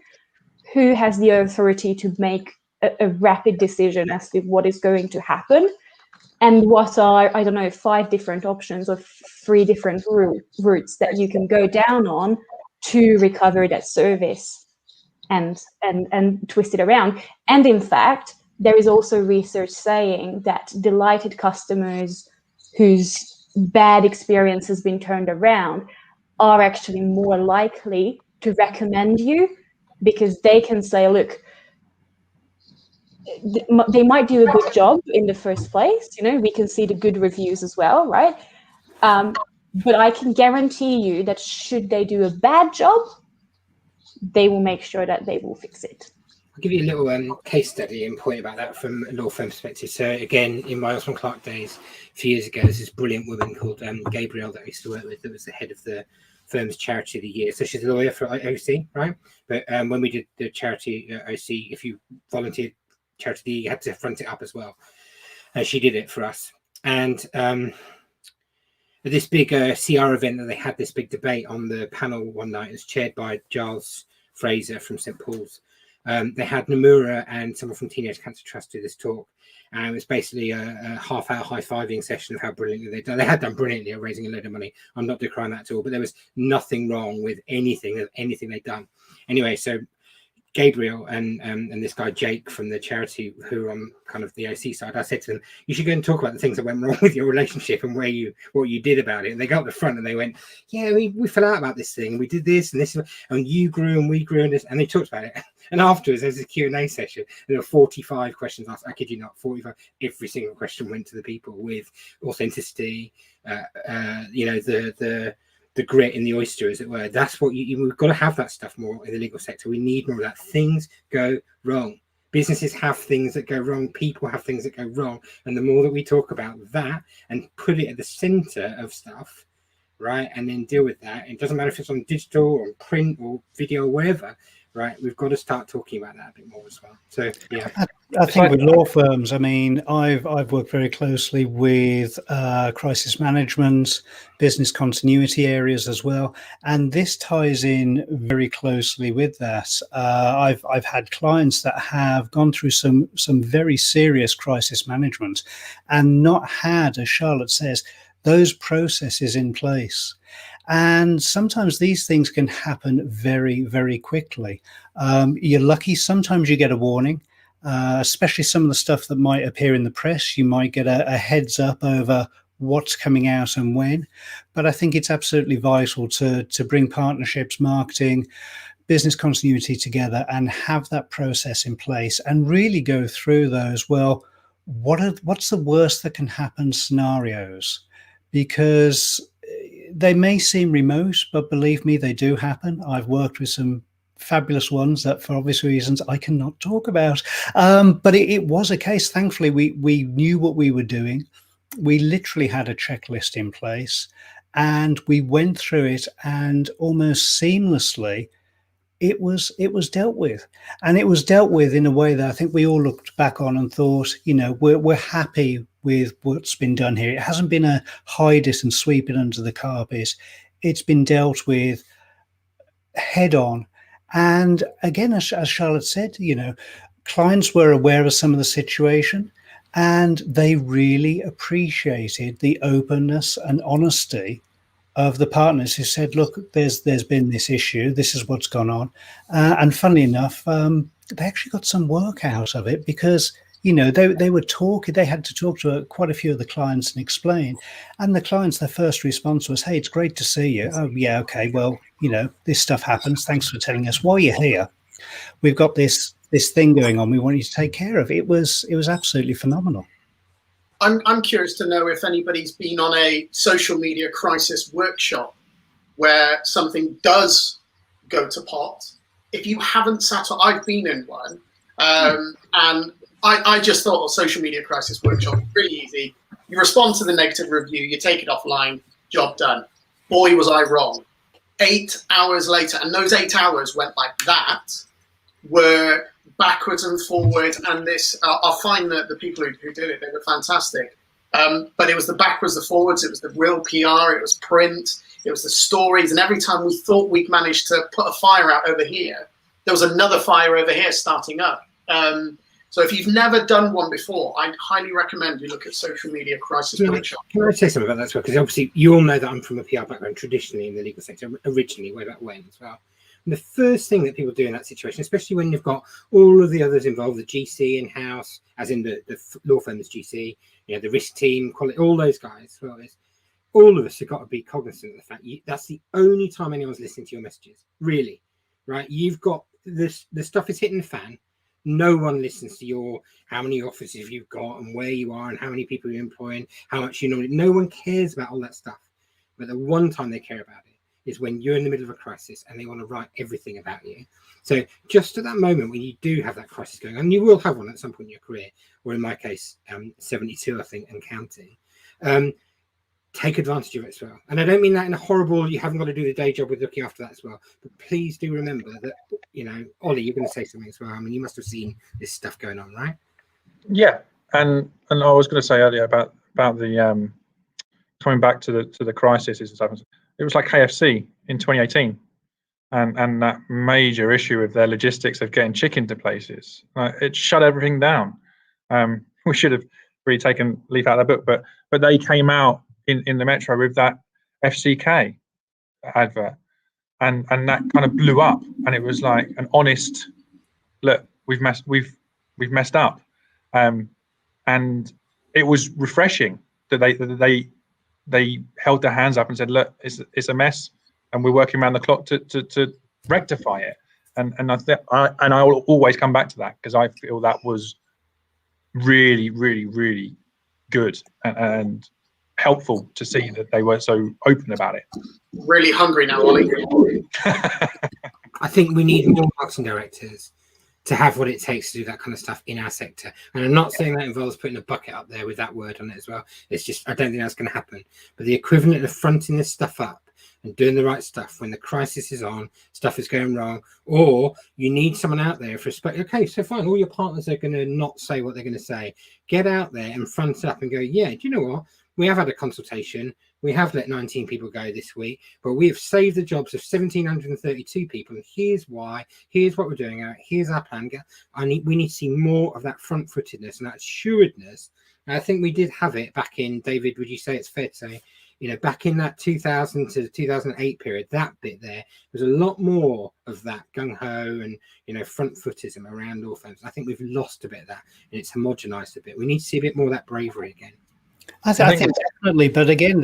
Who has the authority to make a rapid decision as to what is going to happen? And what are, 5 different options or 3 different routes that you can go down on to recover that service and twist it around. And in fact, there is also research saying that delighted customers whose bad experience has been turned around are actually more likely to recommend you, because they can say, look, they might do a good job in the first place. We can see the good reviews as well, right? But I can guarantee you that should they do a bad job, they will make sure that they will fix it. I'll give you a little case study and point about that from a law firm perspective. So again, in my Osborne Clarke days, a few years ago, there's this brilliant woman called Gabrielle that I used to work with, that was the head of the firm's charity of the year. So she's a lawyer for OC, right? But when we did the charity OC, if you volunteered charity league had to front it up as well. She did it for us. And at this big CR event that they had, this big debate on the panel one night, it was chaired by Giles Fraser from St Paul's. They had Nomura and someone from Teenage Cancer Trust do this talk, and it was basically a half-hour high-fiving session of how brilliantly they'd done. They had done brilliantly at raising a load of money. I'm not decrying that at all, but there was nothing wrong with anything they'd done. Anyway, so Gabriel and this guy Jake from the charity, who are on kind of the OC side, I said to them, you should go and talk about the things that went wrong with your relationship and what you did about it. And they got up the front and they went, yeah, we fell out about this thing. We did this and this, and you grew and we grew and this, and they talked about it. And afterwards, there's a Q&A session. And there were 45 questions asked. I kid you not, 45. Every single question went to the people with authenticity, the grit in the oyster, as it were. That's what we've got to have that stuff more in the legal sector. We need more of that. Things go wrong. Businesses have things that go wrong. People have things that go wrong. And the more that we talk about that and put it at the center of stuff, right, and then deal with that, it doesn't matter if it's on digital or print or video or wherever, right, we've got to start talking about that a bit more as well. So, yeah. I think with law firms, I mean, I've worked very closely with crisis management, business continuity areas as well, and this ties in very closely with that. I've had clients that have gone through some very serious crisis management and not had, as Charlotte says, those processes in place. And sometimes these things can happen very, very quickly. You're lucky. Sometimes you get a warning, especially some of the stuff that might appear in the press. You might get a heads up over what's coming out and when. But I think it's absolutely vital to bring partnerships, marketing, business continuity together and have that process in place and really go through those. Well, what's the worst that can happen scenarios? Because they may seem remote, but believe me, they do happen. I've worked with some fabulous ones that, for obvious reasons, I cannot talk about. But it was a case. Thankfully, we knew what we were doing. We literally had a checklist in place, and we went through it, and almost seamlessly, it was dealt with. And it was dealt with in a way that I think we all looked back on and thought, we're happy with what's been done here. It hasn't been a hide it and sweep it under the carpet. It's been dealt with head on. And again, as Charlotte said, clients were aware of some of the situation and they really appreciated the openness and honesty of the partners who said, look, there's been this issue, this is what's gone on. And funnily enough, they actually got some work out of it because they were talking, they had to talk to quite a few of the clients and explain. And the clients, their first response was, hey, it's great to see you. Oh, yeah, okay, well, this stuff happens. Thanks for telling us. While you're here, we've got this thing going on we want you to take care of. It was absolutely phenomenal. I'm curious to know if anybody's been on a social media crisis workshop where something does go to pot. If you haven't sat on, I've been in one, and I just thought a social media crisis workshop, pretty easy. You respond to the negative review, you take it offline, job done. Boy, was I wrong. 8 hours later, and those 8 hours went like that, were backwards and forward. And this, I'll find that the people who did it, they were fantastic. But it was the backwards, the forwards, it was the real PR, it was print, it was the stories. And every time we thought we'd managed to put a fire out over here, there was another fire over here starting up. So if you've never done one before, I'd highly recommend you look at social media crisis workshop. Can I say something about that as well? Because obviously you all know that I'm from a PR background traditionally in the legal sector, originally way back when as well. And the first thing that people do in that situation, especially when you've got all of the others involved, the GC in-house, as in the law firm's GC, the risk team, quality, all those guys, well, all of us have got to be cognizant of the fact that's the only time anyone's listening to your messages, really, right? You've got this, the stuff is hitting the fan. No one listens to how many offices you've got and where you are and how many people you're employing, how much you know. No one cares about all that stuff. But the one time they care about it is when you're in the middle of a crisis and they want to write everything about you. So just at that moment when you do have that crisis going on, and you will have one at some point in your career, or in my case, 72, I think, and counting, take advantage of it as well. And I don't mean that in a horrible, you haven't got to do the day job with looking after that as well. But please do remember that, Ollie, you're going to say something as well. I mean, you must have seen this stuff going on, right? Yeah, and I was going to say earlier about the coming back to the crisis and stuff. It was like KFC in 2018, and that major issue of their logistics of getting chicken to places. It shut everything down. We should have really taken leaf out of the book, but they came out in the metro with that FCK advert, and that kind of blew up, and it was like an honest look. We've messed up, and it was refreshing that they held their hands up and said, look, it's a mess, and we're working around the clock to rectify it. And I will always come back to that, because I feel that was really, really, really good and helpful to see that they were so open about it. Really hungry now, Ollie. I think we need more marketing directors to have what it takes to do that kind of stuff in our sector. And I'm not saying that involves putting a bucket up there with that word on it as well. It's just, I don't think that's going to happen. But the equivalent of fronting this stuff up and doing the right stuff when the crisis is on, stuff is going wrong, or you need someone out there for okay, so fine, all your partners are going to not say what they're going to say. Get out there and front it up and go, yeah, do you know what? We have had a consultation. We have let 19 people go this week, but we have saved the jobs of 1,732 people. And here's why. Here's what we're doing. Here's our plan. We need to see more of that front-footedness and that assuredness. And I think we did have it back in, David, would you say it's fair to say, back in that 2000 to 2008 period, that bit there was a lot more of that gung-ho and, front-footism around law firms. I think we've lost a bit of that, and it's homogenized a bit. We need to see a bit more of that bravery again. I think definitely, but again,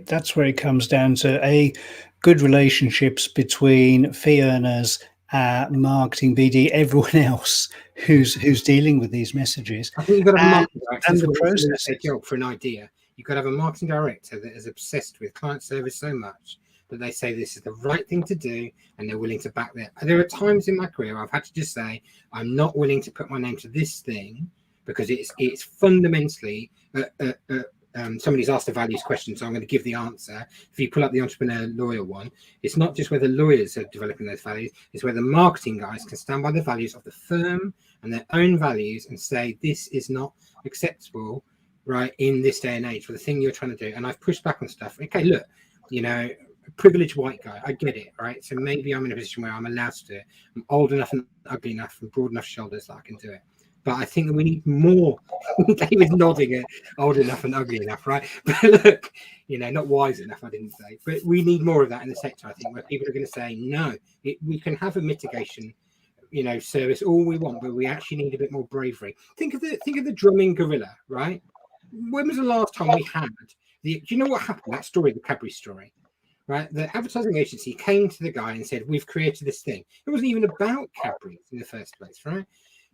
that's where it comes down to good relationships between fee earners, marketing, BD, everyone else who's dealing with these messages. I think you've got to have a marketing director and the process. For an idea, you've got to have a marketing director that is obsessed with client service so much that they say this is the right thing to do, and they're willing to back that. There are times in my career I've had to just say, I'm not willing to put my name to this thing, because it's fundamentally somebody's asked a values question, so I'm going to give the answer. If you pull up the entrepreneur lawyer one, it's not just whether lawyers are developing those values, it's whether marketing guys can stand by the values of the firm and their own values and say this is not acceptable, right, in this day and age for the thing you're trying to do. And I've pushed back on stuff. Okay, look, a privileged white guy, I get it, right? So maybe I'm in a position where I'm allowed to do it. I'm old enough and ugly enough and broad enough shoulders that I can do it. But I think that we need more. David's nodding at old enough and ugly enough, right? But look, not wise enough, I didn't say. But we need more of that in the sector, I think, where people are going to say, no, we can have a mitigation, service all we want, but we actually need a bit more bravery. Think of the drumming gorilla, right? When was the last time we had do you know what happened? That story, the Cadbury story, right? The advertising agency came to the guy and said, we've created this thing. It wasn't even about Cadbury in the first place, right?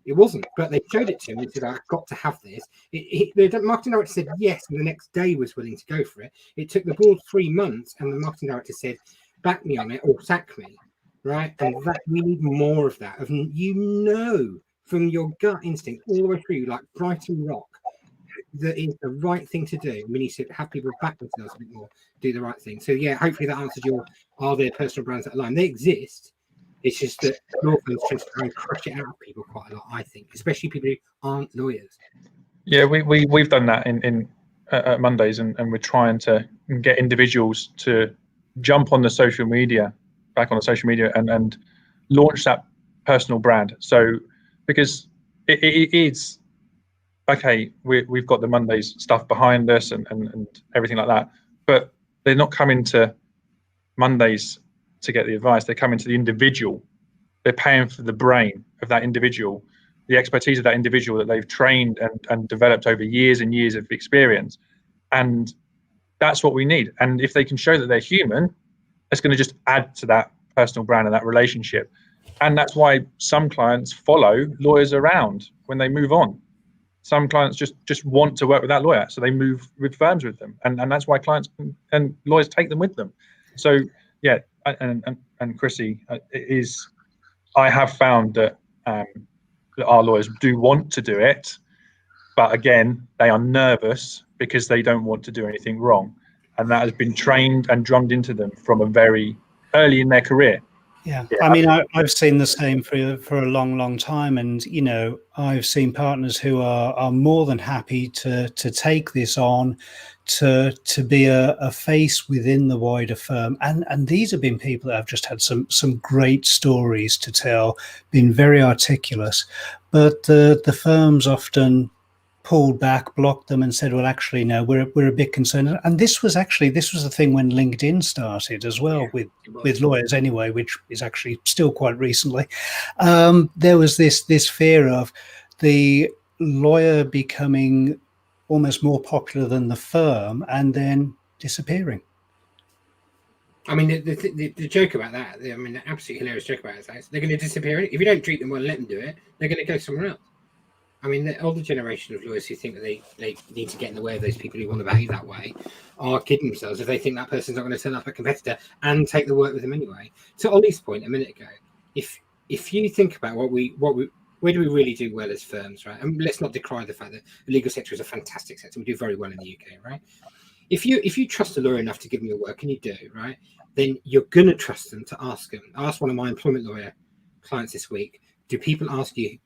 It wasn't, but they showed it to him and said, I've got to have this. The marketing director said yes, and the next day was willing to go for it. It took the board 3 months, and the marketing director said, back me on it or sack me, right? And that we need more of that, from your gut instinct all the way through, like Brighton Rock, that is the right thing to do. We need to have people back themselves a bit more, do the right thing. So yeah, hopefully that answers are there personal brands that align? They exist. It's just that law firms tend to try and crush it out of people quite a lot, I think, especially people who aren't lawyers. Yeah, we've done that in Mondays, and we're trying to get individuals to jump on the social media, and launch that personal brand. So because it is okay, we've got the Mondays stuff behind us and everything like that, but they're not coming to Mondays to get the advice. They're coming to the individual. They're paying for the brain of that individual, the expertise of that individual that they've trained and developed over years and years of experience. And that's what we need. And if they can show that they're human, it's going to just add to that personal brand and that relationship. And that's why some clients follow lawyers around when they move on. Some clients just want to work with that lawyer, so they move with firms with them. And that's why clients and lawyers take them with them. So yeah, and Chrissy, I have found that our lawyers do want to do it, but again, they are nervous because they don't want to do anything wrong, and that has been trained and drummed into them from a very early in their career. Yeah, Yeah, I mean, I've seen the same for a long time, and you know, I've seen partners who are more than happy to take this on, to be a face within the wider firm, and these have been people that have just had some great stories to tell, been very articulate, but the firms often pulled back, blocked them, and said, "Well, actually, no, we're a bit concerned." And this was the thing when LinkedIn started as well, Yeah, with lawyers anyway, which is actually still quite recently. There was this fear of the lawyer becoming almost more popular than the firm and then disappearing. I mean, the joke about that, I mean, the absolutely hilarious joke about it is they're going to disappear. If you don't treat them well and let them do it, they're going to go somewhere else. I mean, the older generation of lawyers who think that they need to get in the way of those people who want to behave that way are kidding themselves if they think that person's not going to turn up a competitor and take the work with them anyway. To Ollie's point a minute ago, if you think about where do we really do well as firms, right? And let's not decry the fact that the legal sector is a fantastic sector. We do very well in the UK, right? If you trust a lawyer enough to give them your work, and you do, right, then you're going to trust them to ask them. I asked one of my employment lawyer clients this week, do people ask you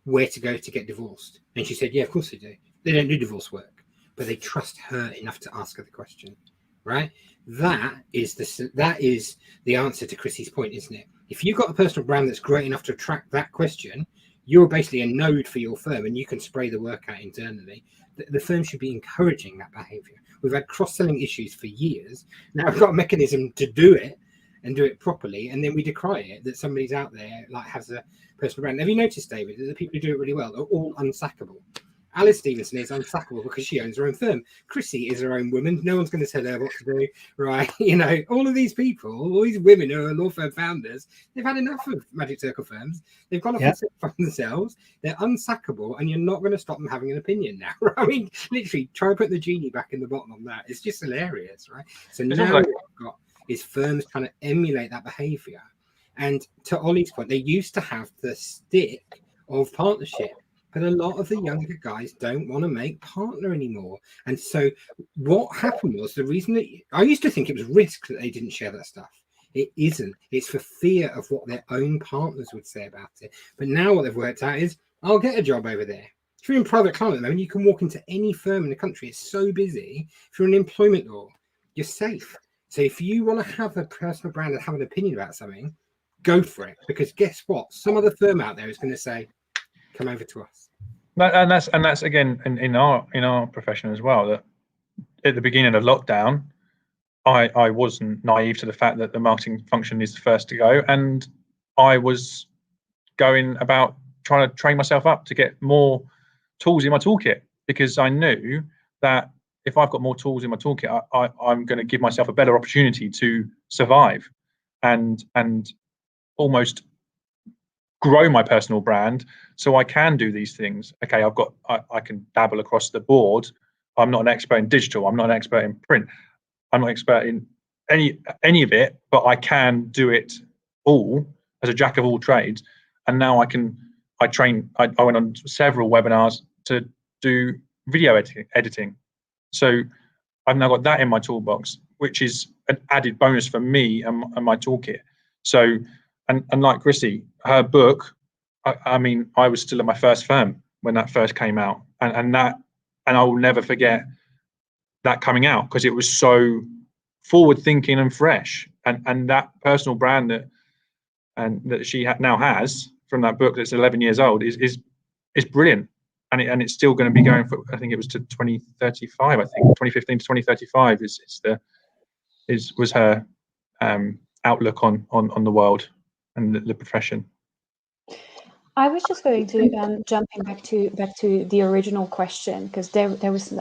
where to go to get divorced? And she said, yeah, of course they do. They don't do divorce work, but they trust her enough to ask her the question, right? That is the answer to Chrissy's point, isn't it? If you've got a personal brand that's great enough to attract that question, you're basically a node for your firm, and you can spray the work out internally. The firm should be encouraging that behavior. We've had cross-selling issues for years. Now we've got a mechanism to do it and do it properly, and then we decry it that somebody's out there like has a personal brand. Have you noticed, David, that the people who do it really well are all unsackable? Alice Stevenson is unsackable because she owns her own firm. Chrissy is her own woman. No one's going to tell her what to do, right? You know, all of these people, all these women who are law firm founders, they've had enough of Magic Circle firms. They've gone off and set for themselves. They're unsackable, and you're not going to stop them having an opinion now. Right? I mean, literally, try and put the genie back in the bottle on that. It's just hilarious, right? So now what I've got is firms trying to emulate that behavior. And to Ollie's point, they used to have the stick of partnership. But a lot of the younger guys don't want to make partner anymore. And so what happened was, the reason that I used to think it was risk that they didn't share that stuff. It isn't. It's for fear of what their own partners would say about it. But now what they've worked out is, I'll get a job over there. If you're in private client at the moment, you can walk into any firm in the country. It's so busy. If you're in employment law, you're safe. So if you want to have a personal brand and have an opinion about something, go for it. Because guess what? Some other firm out there is going to say, come over to us. And that's again in our profession as well, that at the beginning of lockdown, I wasn't naive to the fact that the marketing function is the first to go, and I was going about trying to train myself up to get more tools in my toolkit, because I knew that if I've got more tools in my toolkit, I'm going to give myself a better opportunity to survive and almost grow my personal brand, so I can do these things. Okay, I can dabble across the board. I'm not an expert in digital. I'm not an expert in print. I'm not an expert in any of it, but I can do it all as a jack of all trades. And now I went on several webinars to do video editing. So I've now got that in my toolbox, which is an added bonus for me and my toolkit. So, and like Chrissy, her book, I mean, I was still at my first firm when that first came out, and I will never forget that coming out, because it was so forward thinking and fresh, and that personal brand that she now has from that book that's 11 years old is brilliant, and it's still going to be going for, I think it was to 2035. I think 2015 to 2035 was her outlook on the world and the profession. I was just going to jumping back to the original question, because there was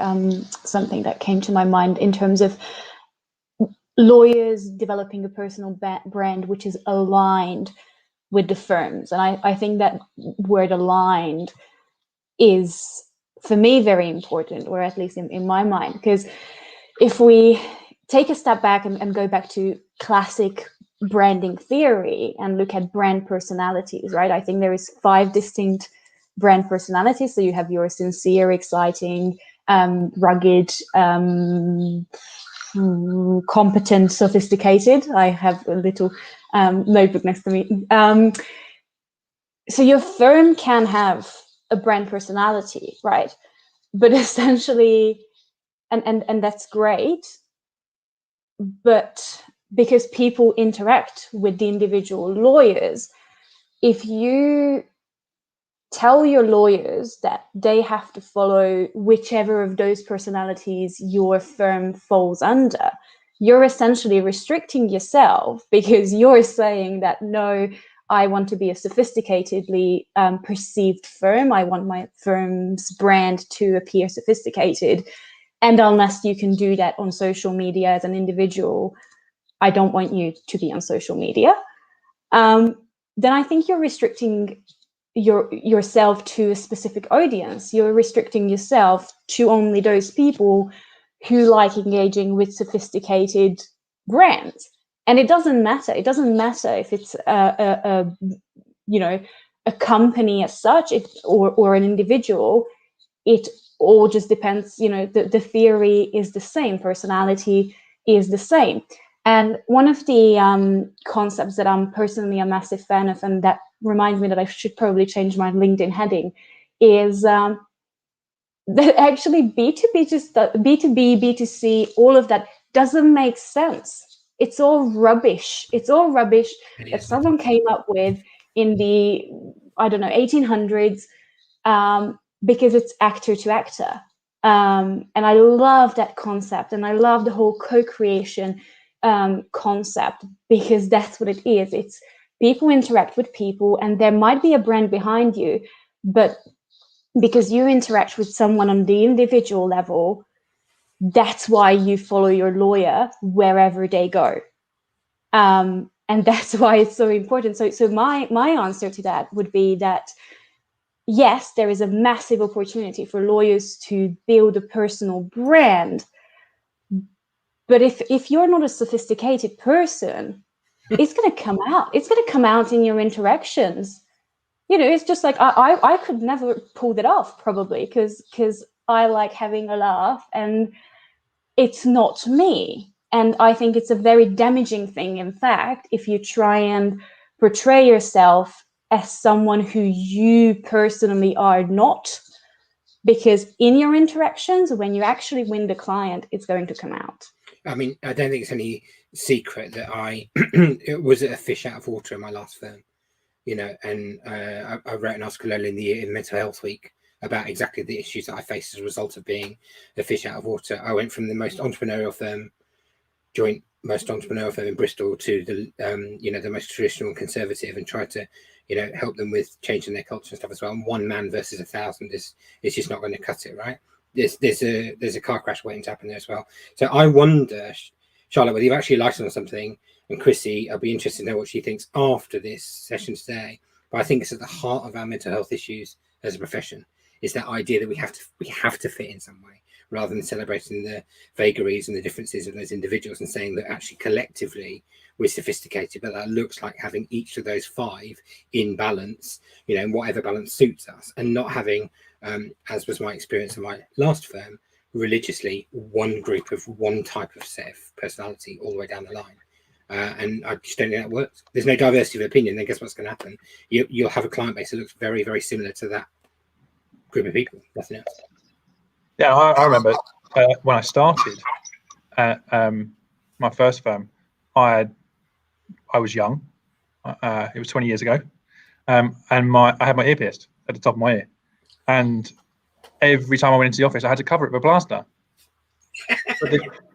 something that came to my mind in terms of lawyers developing a personal brand which is aligned with the firms, and I think that word aligned is, for me, very important, or at least in my mind, because if we take a step back and go back to classic branding theory and look at brand personalities, right? I think there is 5 distinct brand personalities. So you have your sincere, exciting, rugged, competent, sophisticated. I have a little notebook next to me. So your firm can have a brand personality, right? But essentially, and that's great, but because people interact with the individual lawyers, if you tell your lawyers that they have to follow whichever of those personalities your firm falls under, you're essentially restricting yourself, because you're saying that, no, I want to be a sophisticatedly perceived firm. I want my firm's brand to appear sophisticated. And unless you can do that on social media as an individual, I don't want you to be on social media. Then I think you're restricting yourself to a specific audience. You're restricting yourself to only those people who like engaging with sophisticated brands. And it doesn't matter. It doesn't matter if it's a company as such, or an individual. It all just depends. The theory is the same. Personality is the same. And one of the concepts that I'm personally a massive fan of, and that reminds me that I should probably change my LinkedIn heading, is that actually B2B, B2B, B2C, all of that doesn't make sense. It's all rubbish. It's all rubbish that someone came up with in the, 1800s, because it's actor to actor. And I love that concept, and I love the whole co-creation concept, because that's what it is. It's people interact with people, and there might be a brand behind you, but because you interact with someone on the individual level, that's why you follow your lawyer wherever they go. And that's why it's so important. So my answer to that would be that, yes, there is a massive opportunity for lawyers to build a personal brand. But if you're not a sophisticated person, it's going to come out. It's going to come out in your interactions. It's just like I could never pull that off, probably, because I like having a laugh, and it's not me. And I think it's a very damaging thing, in fact, if you try and portray yourself as someone who you personally are not, because in your interactions, when you actually win the client, it's going to come out. I mean, I don't think it's any secret that I was a fish out of water in my last firm, and I wrote an article earlier in the year in Mental Health Week about exactly the issues that I faced as a result of being a fish out of water. I went from the most entrepreneurial firm, most entrepreneurial firm in Bristol, to the most traditional and conservative, and tried to help them with changing their culture and stuff as well. And one man versus 1,000 is just not going to cut it, right? There's a car crash waiting to happen there as well. So I wonder, Charlotte, whether you've actually lighted on something, and Chrissy, I'll be interested to know what she thinks after this session today. But I think it's at the heart of our mental health issues as a profession, is that idea that we have to fit in some way, rather than celebrating the vagaries and the differences of those individuals, and saying that actually collectively we're sophisticated, but that looks like having each of those 5 in balance, in whatever balance suits us, and not having, as was my experience in my last firm, religiously one group of one type of set of personality all the way down the line. And I just don't think that works. There's no diversity of opinion, then guess what's going to happen? You'll have a client base that looks very, very similar to that group of people, nothing else. Yeah, I remember when I started at my first firm, I was young. It was 20 years ago, and I had my ear pierced at the top of my ear, and every time I went into the office, I had to cover it with a plaster.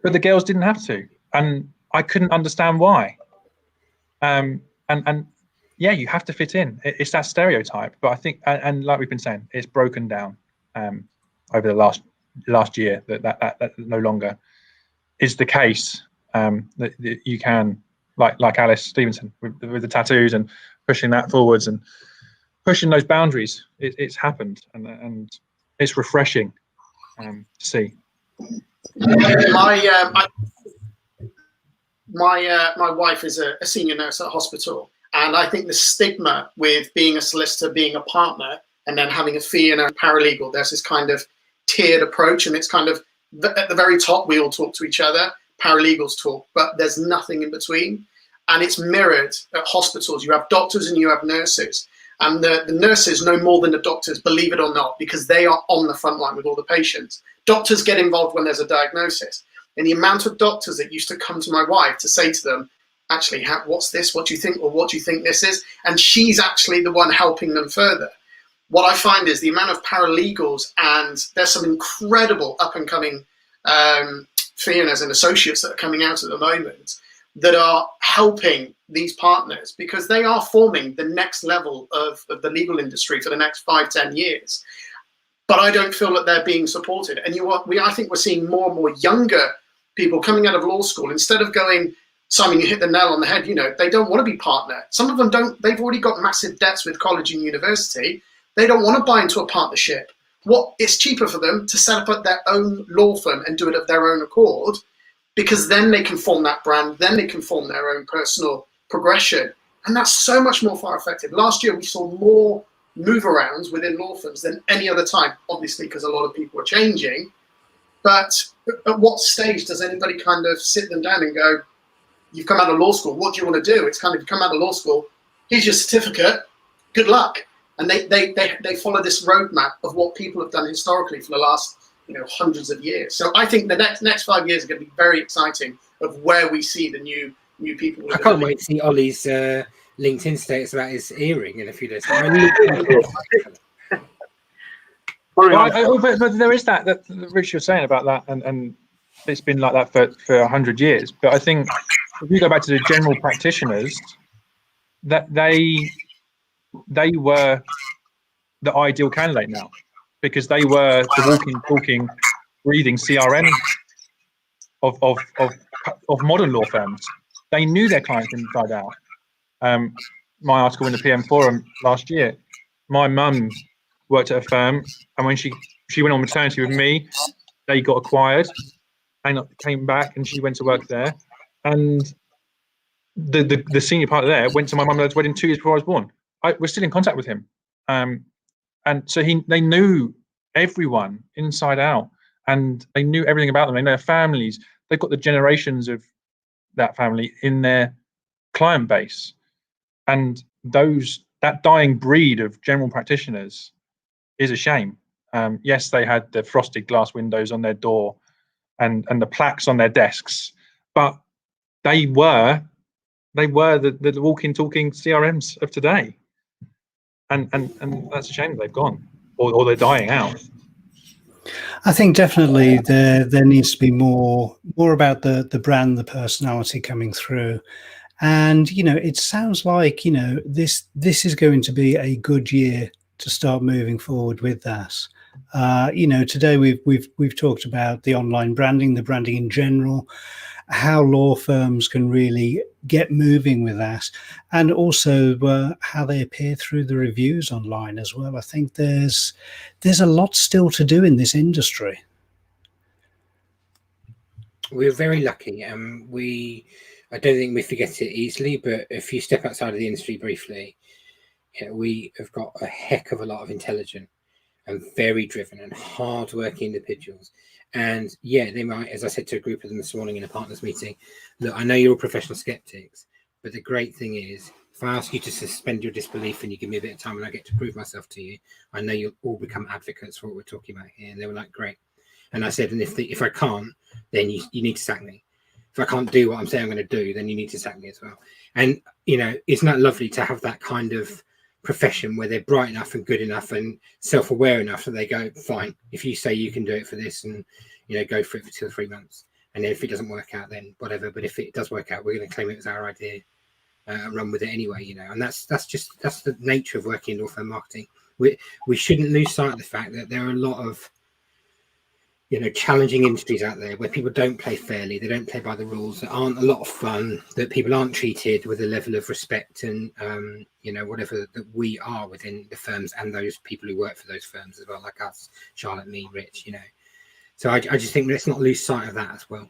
but the girls didn't have to, and I couldn't understand why. And yeah, you have to fit in. It's that stereotype, but I think, and like we've been saying, it's broken down over the last year that no longer is the case. That you can, like Alice Stevenson with the tattoos and pushing that forwards and pushing those boundaries. It's happened, and it's refreshing to see. My wife is a senior nurse at a hospital, and I think the stigma with being a solicitor, being a partner, and then having a fee and a paralegal, there's this kind of tiered approach, and it's kind of at the very top we all talk to each other, paralegals talk, but there's nothing in between. And it's mirrored at hospitals. You have doctors and you have nurses. And the nurses know more than the doctors, believe it or not, because they are on the front line with all the patients. Doctors get involved when there's a diagnosis. And the amount of doctors that used to come to my wife to say to them, actually, what's this? What do you think? Or what do you think this is? And she's actually the one helping them further. What I find is the amount of paralegals, and there's some incredible up-and-coming fee earners and associates that are coming out at the moment that are helping these partners, because they are forming the next level of the legal industry for the next 5-10 years. But I don't feel that they're being supported. And I think we're seeing more and more younger people coming out of law school. Instead of going, Simon, you hit the nail on the head, you know, they don't want to be partner. Some of them don't, they've already got massive debts with college and university. They don't want to buy into a partnership. It's cheaper for them to set up their own law firm and do it of their own accord, because then they can form that brand, then they can form their own personal progression. And that's so much more far effective. Last year, we saw more move arounds within law firms than any other time, obviously, because a lot of people are changing. But at what stage does anybody kind of sit them down and go, you've come out of law school, what do you want to do? It's kind of, you come out of law school, here's your certificate, good luck. And they follow this roadmap of what people have done historically for the last, you know, hundreds of years. So I think the next 5 years are going to be very exciting of where we see the new people. I can't wait to see Ollie's LinkedIn status about his earring in a few days. But there is that Rich was saying about that, and it's been like that for 100 years. But I think if you go back to the general practitioners, that they were the ideal candidate now, because they were the walking, talking, breathing CRM of modern law firms. They knew their clients inside out. My article in the PM Forum last year, my mum worked at a firm, and when she went on maternity with me, they got acquired and came back, and she went to work there. And the senior partner there went to my mum and dad's wedding 2 years before I was born. We're still in contact with him. And so they knew everyone inside out, and they knew everything about them. They know their families. They've got the generations of that family in their client base. And that dying breed of general practitioners is a shame. Yes, they had the frosted glass windows on their door and the plaques on their desks, but they were the walking, talking CRMs of today. And that's a shame that they've gone, or they're dying out. I think definitely there needs to be more about the brand, the personality coming through. And, you know, it sounds like, you know, this is going to be a good year to start moving forward with that. You know, today we've talked about the online branding, the branding in general, how law firms can really get moving with that, and also how they appear through the reviews online as well. I think there's a lot still to do in this industry. We're very lucky, and I don't think we forget it easily, but if you step outside of the industry briefly, we have got a heck of a lot of intelligent and very driven and hard-working individuals. And yeah, they might, as I said to a group of them this morning in a partners meeting, look, I know you're all professional skeptics, but the great thing is, if I ask you to suspend your disbelief and you give me a bit of time and I get to prove myself to you, I know you'll all become advocates for what we're talking about here. And they were like, great. And I said, and if I can't, then you need to sack me. If I can't do what I'm saying I'm going to do, then you need to sack me as well. And, you know, isn't that lovely to have that kind of profession where they're bright enough and good enough and self-aware enough that they go, fine, if you say you can do it for this, and, you know, go for it for 2 or 3 months. And then if it doesn't work out, then whatever. But if it does work out, we're going to claim it as our idea, run with it anyway, you know. And that's the nature of working in law firm marketing. We shouldn't lose sight of the fact that there are a lot of, you know, challenging industries out there where people don't play fairly, they don't play by the rules, that aren't a lot of fun, that people aren't treated with a level of respect and, you know, whatever that we are within the firms and those people who work for those firms as well, like us, Charlotte, me, Rich, you know. So I just think let's not lose sight of that as well.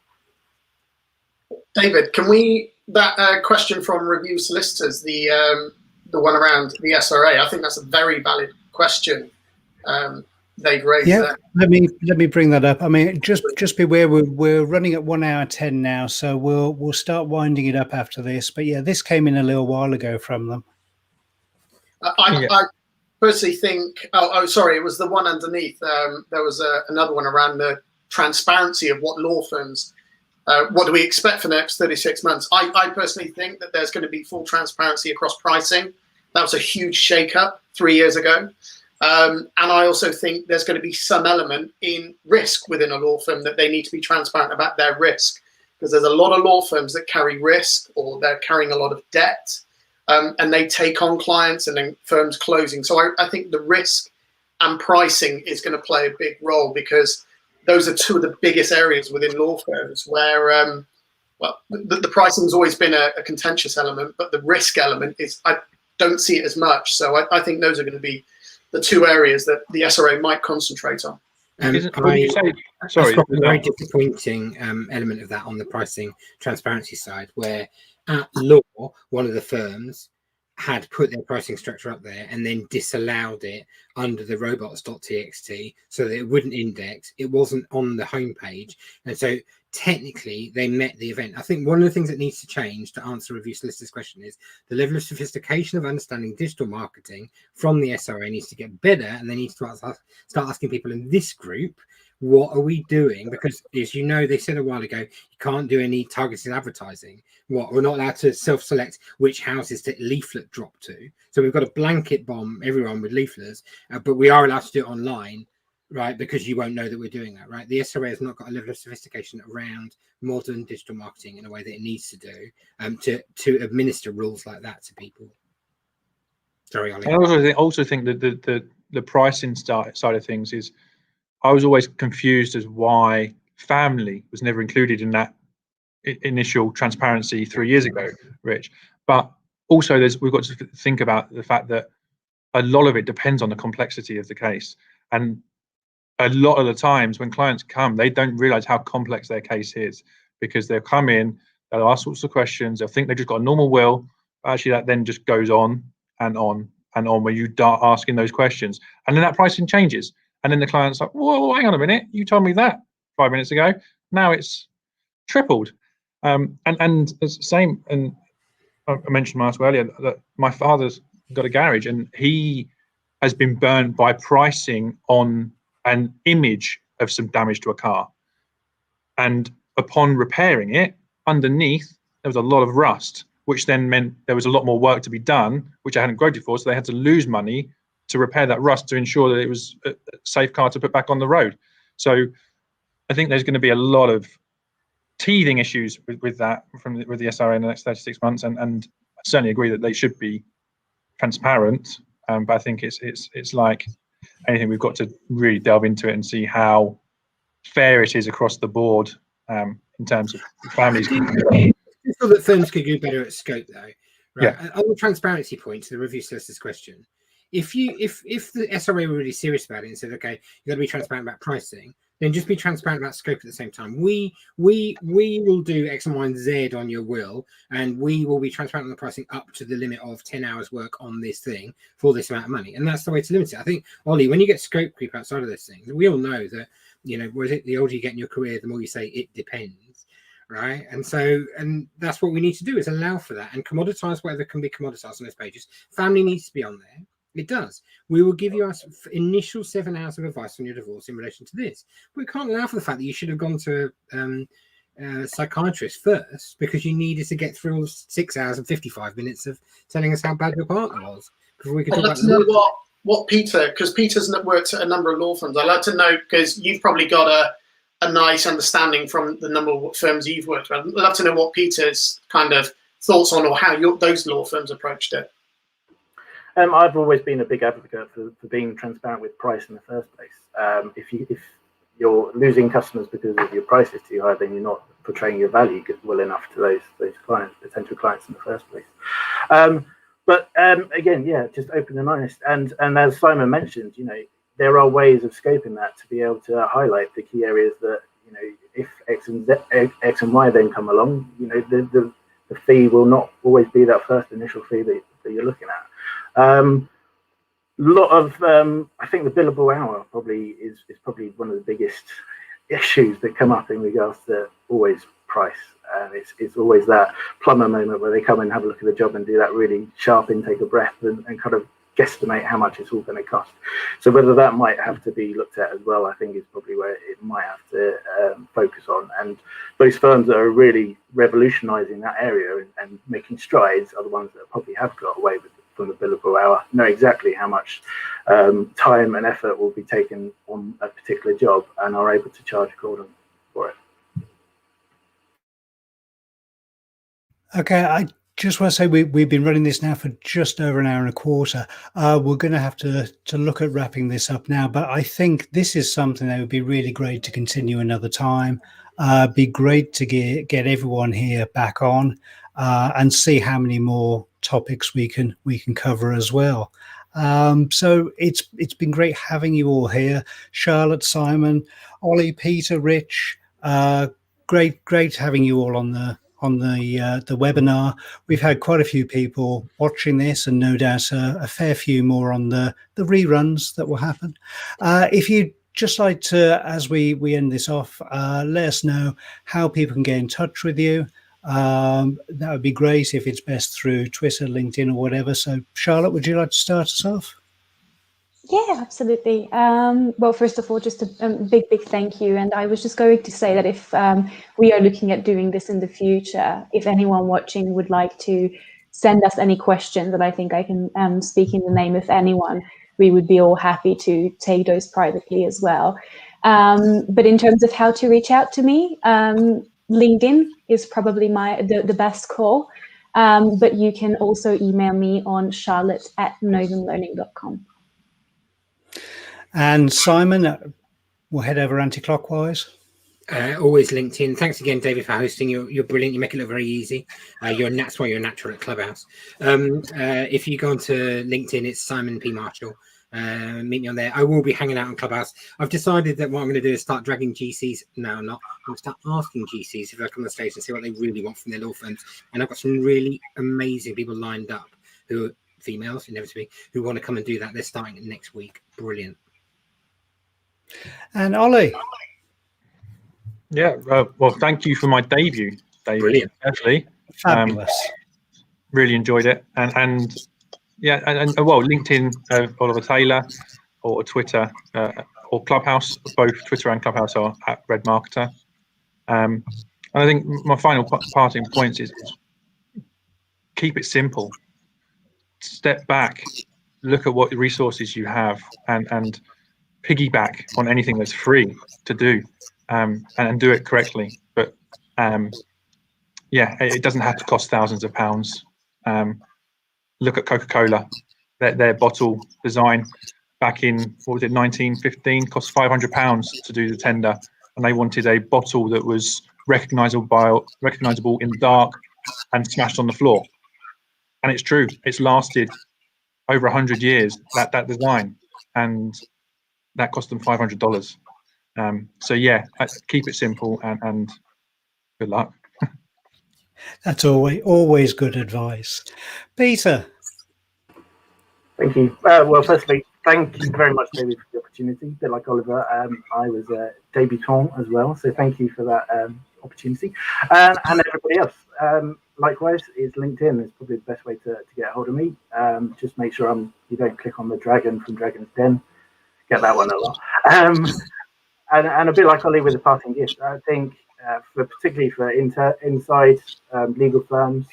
David, can we, that question from Review Solicitors, the one around the SRA, I think that's a very valid question. they've raised Yeah, there. let me bring that up. I mean, just beware, we're running at 1 hour 10 now, so we'll start winding it up after this. But yeah, this came in a little while ago from them. I personally think, sorry, it was the one underneath. There was another one around the transparency of what law firms, what do we expect for the next 36 months? I personally think that there's going to be full transparency across pricing. That was a huge shake-up 3 years ago. And I also think there's going to be some element in risk within a law firm, that they need to be transparent about their risk, because there's a lot of law firms that carry risk, or they're carrying a lot of debt, and they take on clients and then firms closing. So I think the risk and pricing is going to play a big role, because those are two of the biggest areas within law firms where, well, the pricing has always been a contentious element, but the risk element is, I don't see it as much. So I think those are going to be the two areas that the SRA might concentrate on. Sorry, that's probably a very disappointing element of that on the pricing transparency side, where at law, one of the firms had put their pricing structure up there and then disallowed it under the robots.txt so that it wouldn't index. It wasn't on the homepage. And so technically they met the event. I think one of the things that needs to change, to answer Review Solicitor's question, is the level of sophistication of understanding digital marketing from the SRA needs to get better, and they need to start asking people in this group, what are we doing? Because, as you know, they said a while ago, you can't do any targeted advertising. What, we're not allowed to self-select which houses to leaflet drop to. So we've got to blanket bomb everyone with leaflets, but we are allowed to do it online, right? Because you won't know that we're doing that, right? The SRA has not got a level of sophistication around modern digital marketing in a way that it needs to do to administer rules like that to people. Sorry, Ollie. I also think that the pricing side of things is, I was always confused as why family was never included in that initial transparency 3 years ago, Rich. But also we've got to think about the fact that a lot of it depends on the complexity of the case. And a lot of the times when clients come, they don't realize how complex their case is, because they'll come in, they'll ask sorts of questions, they'll think they've just got a normal will. Actually, that then just goes on and on and on when you start asking those questions. And then that pricing changes. And then the client's like, whoa, hang on a minute, you told me that 5 minutes ago. Now it's tripled. And it's the same, and I mentioned earlier that my father's got a garage, and he has been burned by pricing on an image of some damage to a car. And upon repairing it, underneath, there was a lot of rust, which then meant there was a lot more work to be done, which I hadn't quoted for, so they had to lose money to repair that rust to ensure that it was a safe car to put back on the road. So I think there's going to be a lot of teething issues with that with the SRA in the next 36 months, and I certainly agree that they should be transparent. But I think it's like anything, we've got to really delve into it and see how fair it is across the board in terms of families. I feel that firms could do better at scope, though. Right? Yeah. And on the transparency point, to the Review Solicitor's question, if the SRA were really serious about it and said, okay, you've got to be transparent about pricing, then just be transparent about scope at the same time. We will do X and Y and Z on your will, and we will be transparent on the pricing up to the limit of 10 hours work on this thing for this amount of money. And that's the way to limit it. I think, Ollie, when you get scope creep outside of those things, we all know that, you know, the older you get in your career, the more you say it depends, right? And so, and that's what we need to do, is allow for that and commoditize whatever can be commoditized on those pages. Family needs to be on there. It does. We will give you our initial 7 hours of advice on your divorce in relation to this. But we can't allow for the fact that you should have gone to a psychiatrist first because you needed to get through all 6 hours and 55 minutes of telling us how bad your partner was before we could talk about to know what Peter, because Peter's worked at a number of law firms. I'd like to know, because you've probably got a nice understanding from the number of firms you've worked with. I'd love to know what Peter's kind of thoughts on, or how those law firms approached it. I've always been a big advocate for being transparent with price in the first place. If you're losing customers because of your price is too high, then you're not portraying your value well enough to those clients, potential clients in the first place. But again, yeah, just open and honest. And as Simon mentioned, you know, there are ways of scoping that to be able to highlight the key areas that, you know, if X and Y then come along, you know, the fee will not always be that first initial fee that you're looking at. lot of I think the billable hour probably is probably one of the biggest issues that come up in regards to always price, and it's always that plumber moment where they come and have a look at the job and do that really sharp intake of breath and kind of guesstimate how much it's all going to cost. So whether that might have to be looked at as well, I think is probably where it might have to focus on. And those firms that are really revolutionising that area and making strides are the ones that probably have got away with from the billable hour, know exactly how much time and effort will be taken on a particular job and are able to charge accordingly for it. Okay, I just want to say we've been running this now for just over an hour and a quarter. We're going to have to look at wrapping this up now, but I think this is something that would be really great to continue another time. Be great to get everyone here back on and see how many more topics we can cover as well. So it's been great having you all here, Charlotte, Simon, Ollie, Peter, Rich. Great having you all on the webinar. We've had quite a few people watching this, and no doubt a fair few more on the reruns that will happen. If you'd just like to, as we end this off, let us know how people can get in touch with you. That would be great if it's best through Twitter, LinkedIn, or whatever. So, Charlotte, would you like to start us off? Yeah, absolutely. Well, first of all, just a big thank you. And I was just going to say that if we are looking at doing this in the future, if anyone watching would like to send us any questions, and I think I can speak in the name of anyone, we would be all happy to take those privately as well. But in terms of how to reach out to me, LinkedIn is probably the best call. But you can also email me on charlotte@novumlearning.com. And Simon, we'll head over anti-clockwise. Always LinkedIn. Thanks again, David, for hosting. You're brilliant. You make it look very easy. That's why you're a natural at Clubhouse. If you go onto LinkedIn, it's Simon P. Marshall. Meet me on there. I will be hanging out on Clubhouse. I've decided that what I'm going to do is start dragging GCs. No, I'm not. I'm going to start asking GCs if they come on the stage and see what they really want from their law firms. And I've got some really amazing people lined up who are females, inevitably, who want to come and do that. They're starting next week. Brilliant. And Ollie. Yeah, well, thank you for my debut, David. Brilliant. Actually, Fabulous. Really enjoyed it, and well, LinkedIn, Oliver Taylor, or Twitter, or Clubhouse. Both Twitter and Clubhouse are at Red Marketer. And I think my final parting points is keep it simple. Step back, look at what resources you have, and piggyback on anything that's free to do. And do it correctly, but yeah, it doesn't have to cost thousands of pounds. Look at Coca-Cola, their bottle design back in, what was it, 1915, cost £500 to do the tender, and they wanted a bottle that was recognizable in the dark and smashed on the floor. And it's true, it's lasted over 100 years, that design, and that cost them $500. So yeah, keep it simple and good luck. That's always good advice. Peter. Thank you. Well, firstly, thank you very much, David, for the opportunity. A bit like Oliver, I was a debutant as well, so thank you for that opportunity. And everybody else, likewise, is LinkedIn is probably the best way to get a hold of me. Just make sure you don't click on the dragon from Dragon's Den. Get that one a lot. And a bit like Ollie with the parting gift, I think, particularly for inside legal firms,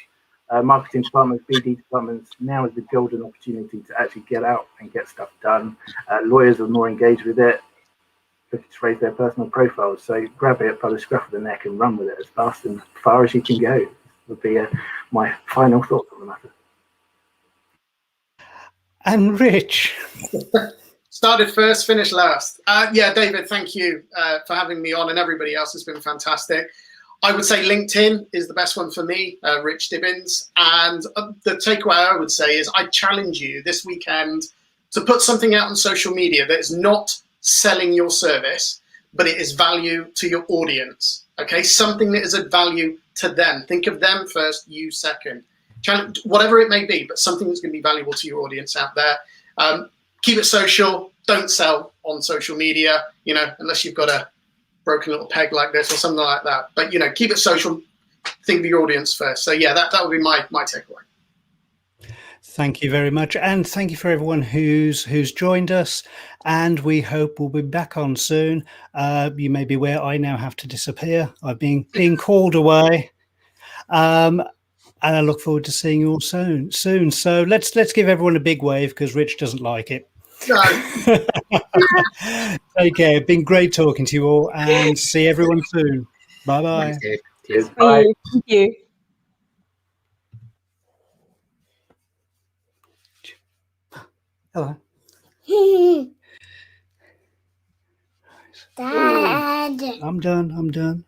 marketing departments, BD departments, now is the golden opportunity to actually get out and get stuff done. Lawyers are more engaged with it, looking to raise their personal profiles. So grab it by the scruff of the neck and run with it as fast and far as you can go would be my final thoughts on the matter. And Rich. Started first, finished last. Yeah, David, thank you for having me on, and everybody else has been fantastic. I would say LinkedIn is the best one for me, Rich Dibbins. And the takeaway I would say is I challenge you this weekend to put something out on social media that is not selling your service, but it is value to your audience. Okay, something that is of value to them. Think of them first, you second. Challenge, whatever it may be, but something that's going to be valuable to your audience out there. keep it social. Don't sell on social media, unless you've got a broken little peg like this or something like that. But, keep it social. Think of your audience first. So, yeah, that would be my takeaway. Thank you very much, and thank you for everyone who's joined us, and we hope we'll be back on soon. You may be aware I now have to disappear. I've been called away, and I look forward to seeing you all soon. So let's give everyone a big wave, because Rich doesn't like it. No. Take care. Been great talking to you all, and see everyone soon. Bye bye. Thanks, Dave. Cheers. Bye. Thank you. Hello. Dad. I'm done.